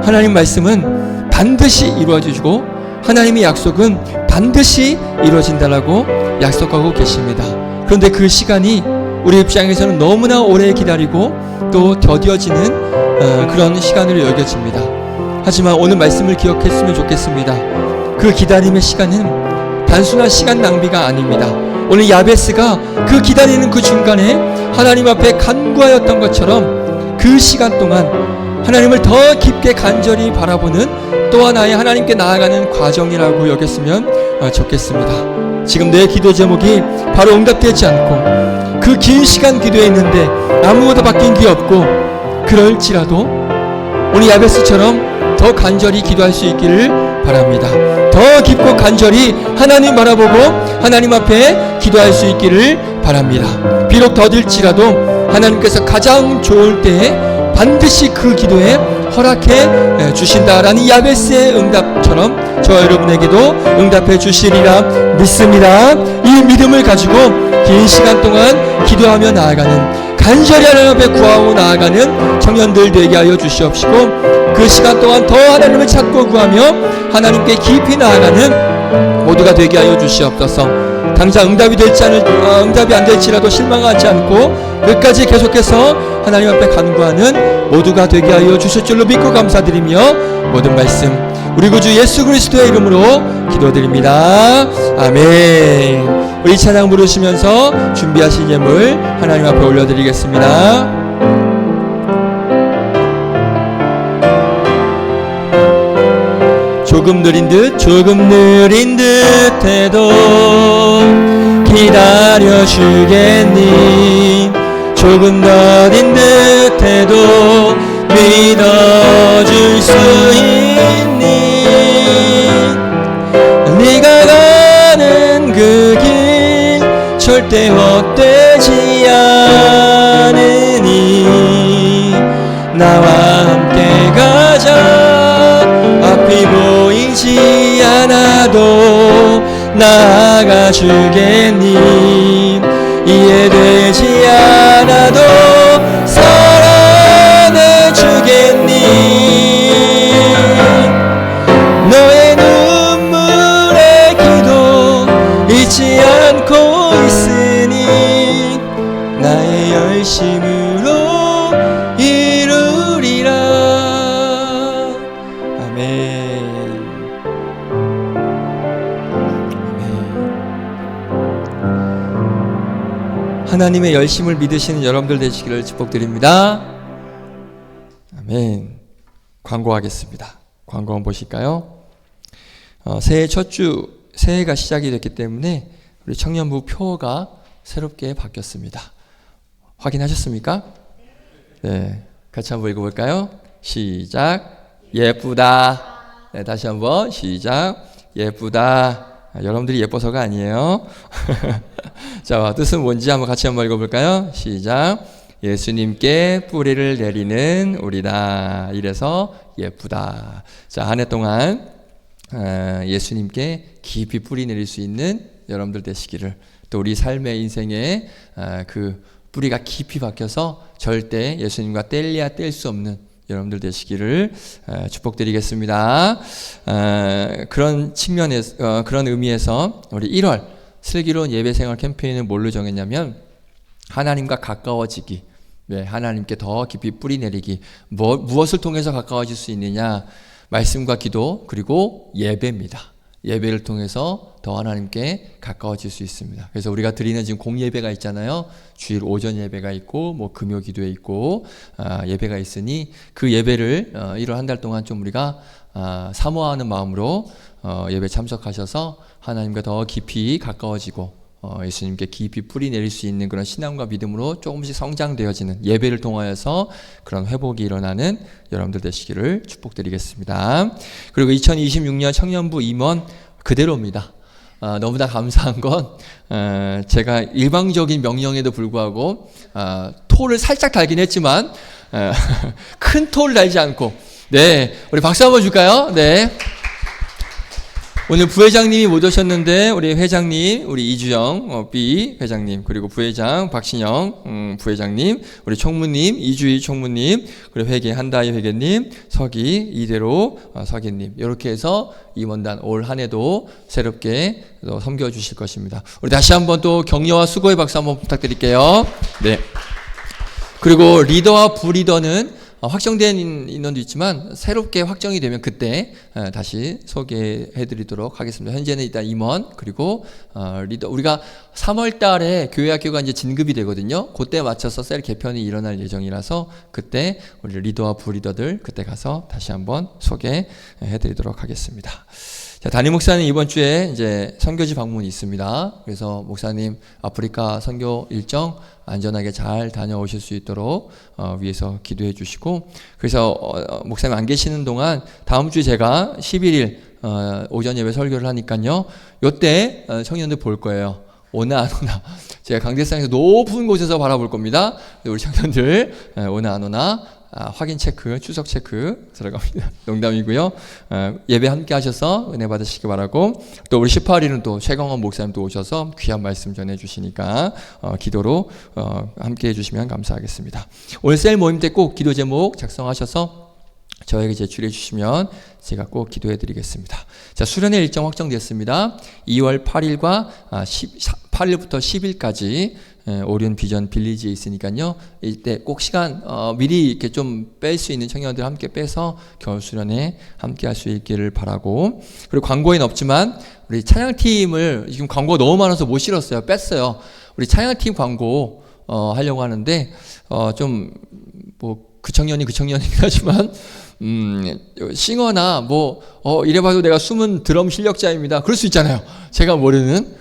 하나님 말씀은 반드시 이루어지고 하나님의 약속은 반드시 이루어진다라고 약속하고 계십니다. 그런데 그 시간이 우리 입장에서는 너무나 오래 기다리고 또 더뎌지는 그런 시간으로 여겨집니다. 하지만 오늘 말씀을 기억했으면 좋겠습니다. 그 기다림의 시간은 단순한 시간 낭비가 아닙니다. 오늘 야베스가 그 기다리는 그 중간에 하나님 앞에 간구하였던 것처럼 그 시간 동안 하나님을 더 깊게 간절히 바라보는 또 하나의 하나님께 나아가는 과정이라고 여겼으면 좋겠습니다. 지금 내 기도 제목이 바로 응답되지 않고 그 긴 시간 기도했는데 아무것도 바뀐 게 없고 그럴지라도 오늘 야베스처럼 더 간절히 기도할 수 있기를 바랍니다. 더 깊고 간절히 하나님 바라보고 하나님 앞에 기도할 수 있기를 바랍니다. 비록 더딜지라도 하나님께서 가장 좋을 때에 반드시 그 기도에 허락해 주신다라는 야베스의 응답처럼 저 여러분에게도 응답해 주시리라 믿습니다. 이 믿음을 가지고 긴 시간 동안 기도하며 나아가는 간절히 하나님 앞에 구하고 나아가는 청년들 되게 하여 주시옵시고 그 시간 동안 더 하나님을 찾고 구하며 하나님께 깊이 나아가는 모두가 되게 하여 주시옵소서. 당장 응답이 안 될지라도 실망하지 않고 끝까지 계속해서 하나님 앞에 간구하는 모두가 되게 하여 주실 줄로 믿고 감사드리며 모든 말씀 우리 구주 예수 그리스도의 이름으로 기도드립니다. 아멘. 우리 찬양 부르시면서 준비하신 예물 하나님 앞에 올려드리겠습니다. 조금 느린 듯 해도 기다려 주겠니. 조금 더딘 듯 해도 믿어줄 수 있니. 네가 가는 그 길 절대 헛되지 않으니 나와 함께 가자. 앞이 보이지 않아도 나아가 주겠니. 이해되지 않아도 사랑해 주겠니. 너의 눈물의 기도 잊지 않고 있으니 하나님의 열심을 믿으시는 여러분들 되시기를 축복드립니다. 아멘. 광고하겠습니다. 광고 한번 보실까요? 새해 첫 주, 새해가 시작이 됐기 때문에 우리 청년부 표가 새롭게 바뀌었습니다. 확인하셨습니까? 네, 같이 한번 읽어볼까요? 시작. 예쁘다. 네, 다시 한번 시작. 예쁘다. 여러분들이 예뻐서가 아니에요. 자, 뜻은 뭔지 한번 같이 한번 읽어볼까요? 시작. 예수님께 뿌리를 내리는 우리다. 이래서 예쁘다. 자, 한 해 동안 예수님께 깊이 뿌리 내릴 수 있는 여러분들 되시기를, 또 우리 삶의 인생에 그 뿌리가 깊이 박혀서 절대 예수님과 뗄래야 뗄 수 없는 여러분들 되시기를 축복드리겠습니다. 그런 측면에서, 그런 의미에서 우리 1월 슬기로운 예배생활 캠페인을 뭘로 정했냐면, 하나님과 가까워지기, 네, 하나님께 더 깊이 뿌리 내리기. 무엇을 통해서 가까워질 수 있느냐? 말씀과 기도, 그리고 예배입니다. 예배를 통해서 더 하나님께 가까워질 수 있습니다. 그래서 우리가 드리는 지금 공예배가 있잖아요. 주일 오전 예배가 있고, 뭐 금요 기도회 있고, 예배가 있으니 그 예배를 1월 한 달 동안 좀 우리가 사모하는 마음으로 예배 참석하셔서 하나님과 더 깊이 가까워지고, 예수님께 깊이 뿌리 내릴 수 있는 그런 신앙과 믿음으로 조금씩 성장되어지는 예배를 통하여서 그런 회복이 일어나는 여러분들 되시기를 축복드리겠습니다. 그리고 2026년 청년부 임원 그대로입니다. 너무나 감사한 건 제가 일방적인 명령에도 불구하고 토를 살짝 달긴 했지만 큰 토를 달지 않고, 네, 우리 박수 한번 줄까요? 네. 오늘 부회장님이 못 오셨는데 우리 회장님, 우리 이주영 B 회장님, 그리고 부회장 박신영 부회장님, 우리 총무님 이주희 총무님, 그리고 회계 한다희 회계님, 서기 이대로 서기님, 이렇게 해서 임원단 올 한 해도 새롭게 섬겨주실 것입니다. 우리 다시 한번 또 격려와 수고의 박수 한번 부탁드릴게요. 네. 그리고 리더와 부리더는 확정된 인원도 있지만 새롭게 확정이 되면 그때 다시 소개해드리도록 하겠습니다. 현재는 일단 임원, 그리고 리더, 우리가 3월 달에 교회학교가 이제 진급이 되거든요. 그때 맞춰서 셀 개편이 일어날 예정이라서 그때 우리 리더와 부리더들 그때 가서 다시 한번 소개해드리도록 하겠습니다. 자, 담임 목사님 이번 주에 이제 선교지 방문이 있습니다. 그래서 목사님 아프리카 선교 일정 안전하게 잘 다녀오실 수 있도록 위해서 기도해 주시고, 그래서 목사님 안 계시는 동안 다음 주에 제가 11일 오전 예배 설교를 하니까요, 요때 청년들 볼 거예요. 오나 안 오나. 제가 강대상에서 높은 곳에서 바라볼 겁니다. 우리 청년들 오나 안 오나 확인 체크, 추석 체크 들어갑니다. 농담이고요. 예배 함께 하셔서 은혜 받으시기 바라고, 또 우리 18일은 또 최강원 목사님 또 오셔서 귀한 말씀 전해 주시니까 기도로 함께 해주시면 감사하겠습니다. 오늘 셀 모임 때 꼭 기도 제목 작성하셔서 저에게 제출해 주시면 제가 꼭 기도해 드리겠습니다. 자, 수련회 일정 확정됐습니다. 2월 8일과 8일부터 10일까지 오륜 비전 빌리지에 있으니까요. 이때 꼭 시간 미리 이렇게 좀 뺄 수 있는 청년들 함께 빼서 겨울 수련회 함께 할 수 있기를 바라고, 그리고 광고에는 없지만 우리 찬양팀을 지금 광고가 너무 많아서 못 실었어요. 뺐어요. 우리 찬양팀 광고 하려고 하는데 좀 뭐 그 청년이긴 하지만 싱어나 뭐 이래봐도 내가 숨은 드럼 실력자입니다. 그럴 수 있잖아요. 제가 모르는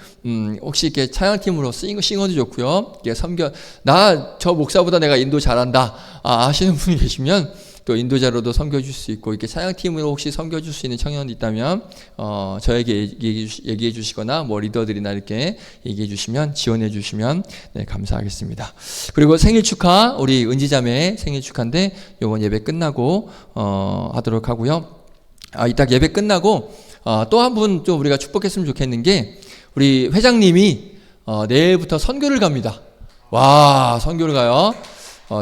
혹시 이렇게 찬양팀으로 싱어도 좋고요. 이게 저 목사보다 내가 인도 잘한다 하시는 분이 계시면 또 인도자로도 섬겨줄 수 있고, 이렇게 찬양팀으로 혹시 섬겨줄 수 있는 청년이 있다면 저에게 얘기해 주시거나 뭐 리더들이나 이렇게 얘기해 주시면, 지원해 주시면 네, 감사하겠습니다. 그리고 생일 축하, 우리 은지자매 생일 축하인데 요번 예배 끝나고 하도록 하고요. 이따 예배 끝나고 또 한 분 좀 우리가 축복했으면 좋겠는 게, 우리 회장님이 내일부터 선교를 갑니다. 와, 선교를 가요.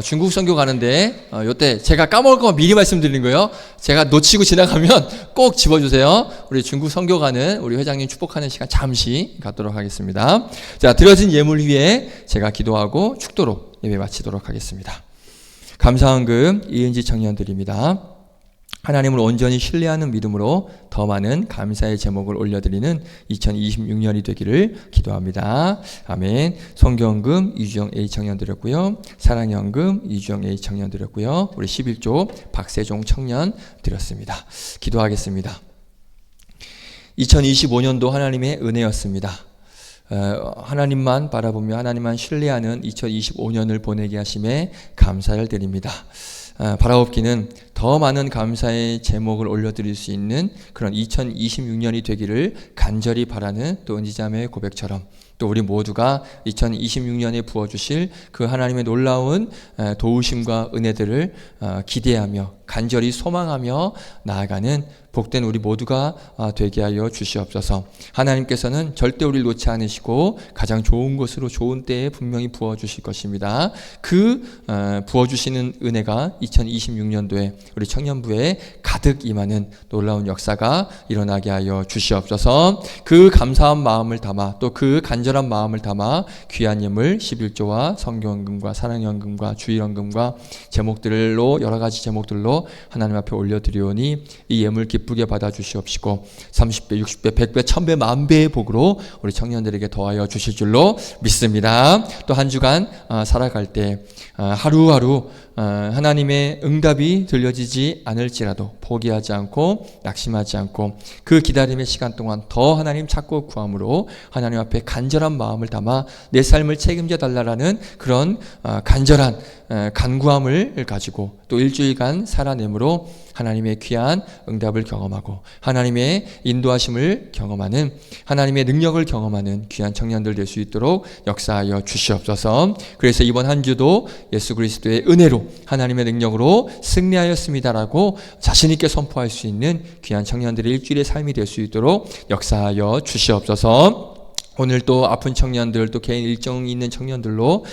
중국 선교 가는데 요때 제가 까먹을 거 미리 말씀드리는 거예요. 제가 놓치고 지나가면 꼭 집어주세요. 우리 중국 선교 가는 우리 회장님 축복하는 시간 잠시 갖도록 하겠습니다. 자, 드려진 예물 위에 제가 기도하고 축도로 예배 마치도록 하겠습니다. 감사헌금 이은지 청년들입니다. 하나님을 온전히 신뢰하는 믿음으로 더 많은 감사의 제목을 올려드리는 2026년이 되기를 기도합니다. 아멘. 성경금 이주영 A 청년 드렸고요. 사랑연금 이주영 A 청년 드렸고요. 우리 11조 박세종 청년 드렸습니다. 기도하겠습니다. 2025년도 하나님의 은혜였습니다. 하나님만 바라보며 하나님만 신뢰하는 2025년을 보내게 하심에 감사를 드립니다. 바라옵기는 더 많은 감사의 제목을 올려드릴 수 있는 그런 2026년이 되기를 간절히 바라는 또 은지자매의 고백처럼 또 우리 모두가 2026년에 부어주실 그 하나님의 놀라운 도우심과 은혜들을 기대하며 간절히 소망하며 나아가는 복된 우리 모두가 되게 하여 주시옵소서. 하나님께서는 절대 우리를 놓지 않으시고 가장 좋은 것으로 좋은 때에 분명히 부어주실 것입니다. 그 부어주시는 은혜가 2026년도에 우리 청년부에 가득 임하는 놀라운 역사가 일어나게 하여 주시옵소서. 그 감사한 마음을 담아 또 그 간절한 마음을 담아 귀한 예물 11조와 성경연금과 사랑연금과 주일연금과 제목들로 여러 가지 제목들로 하나님 앞에 올려드리오니 이 예물 기쁘게 받아주시옵시고 30배, 60배, 100배, 1000배, 만배의 복으로 우리 청년들에게 더하여 주실 줄로 믿습니다. 또 한 주간 살아갈 때 하루하루 하나님의 응답이 들려지지 않을지라도 포기하지 않고 낙심하지 않고 그 기다림의 시간 동안 더 하나님 찾고 구함으로 하나님 앞에 간절한 마음을 담아 내 삶을 책임져 달라라는 그런 간절한 간구함을 가지고 또 일주일간 살아내므로 하나님의 귀한 응답을 경험하고 하나님의 인도하심을 경험하는 하나님의 능력을 경험하는 귀한 청년들 될 수 있도록 역사하여 주시옵소서. 그래서 이번 한 주도 예수 그리스도의 은혜로 하나님의 능력으로 승리하였습니다라고 자신 있게 선포할 수 있는 귀한 청년들의 일주일의 삶이 될 수 있도록 역사하여 주시옵소서. 오늘 또 아픈 청년들 또 개인 일정이 있는 청년들로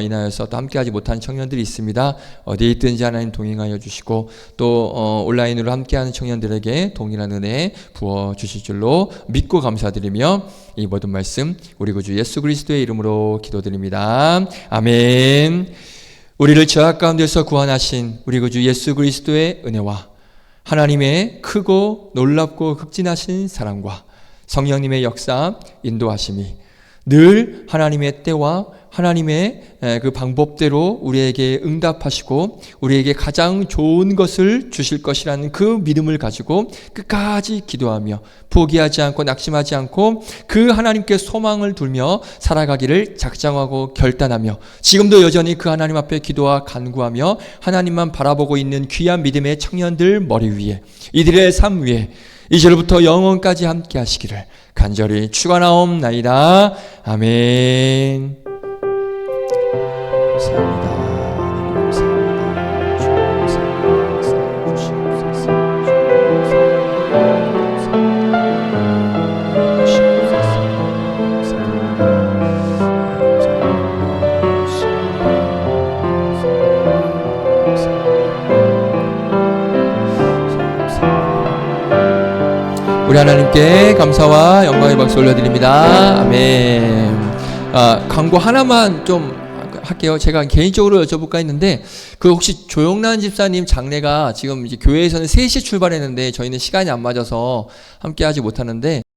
인하여서 또 함께하지 못한 청년들이 있습니다. 어디에 있든지 하나님 동행하여 주시고 또 온라인으로 함께하는 청년들에게 동일한 은혜 부어주실 줄로 믿고 감사드리며 이 모든 말씀 우리 구주 예수 그리스도의 이름으로 기도드립니다. 아멘. 우리를 죄악 가운데서 구원하신 우리 구주 예수 그리스도의 은혜와 하나님의 크고 놀랍고 극진하신 사랑과 성령님의 역사, 인도하심이 늘 하나님의 때와 하나님의 그 방법대로 우리에게 응답하시고 우리에게 가장 좋은 것을 주실 것이라는 그 믿음을 가지고 끝까지 기도하며 포기하지 않고 낙심하지 않고 그 하나님께 소망을 두며 살아가기를 작정하고 결단하며 지금도 여전히 그 하나님 앞에 기도와 간구하며 하나님만 바라보고 있는 귀한 믿음의 청년들 머리 위에 이들의 삶 위에 이제로부터 영원까지 함께 하시기를 간절히 축원하옵나이다. 아멘. 감사합니다. 우리 하나님께 감사와 영광의 박수 올려드립니다. 아멘. 광고 하나만 좀 할게요. 제가 개인적으로 여쭤볼까 했는데 그 혹시 조영란 집사님 장례가 지금 이제 교회에서는 3시 출발했는데 저희는 시간이 안 맞아서 함께 하지 못하는데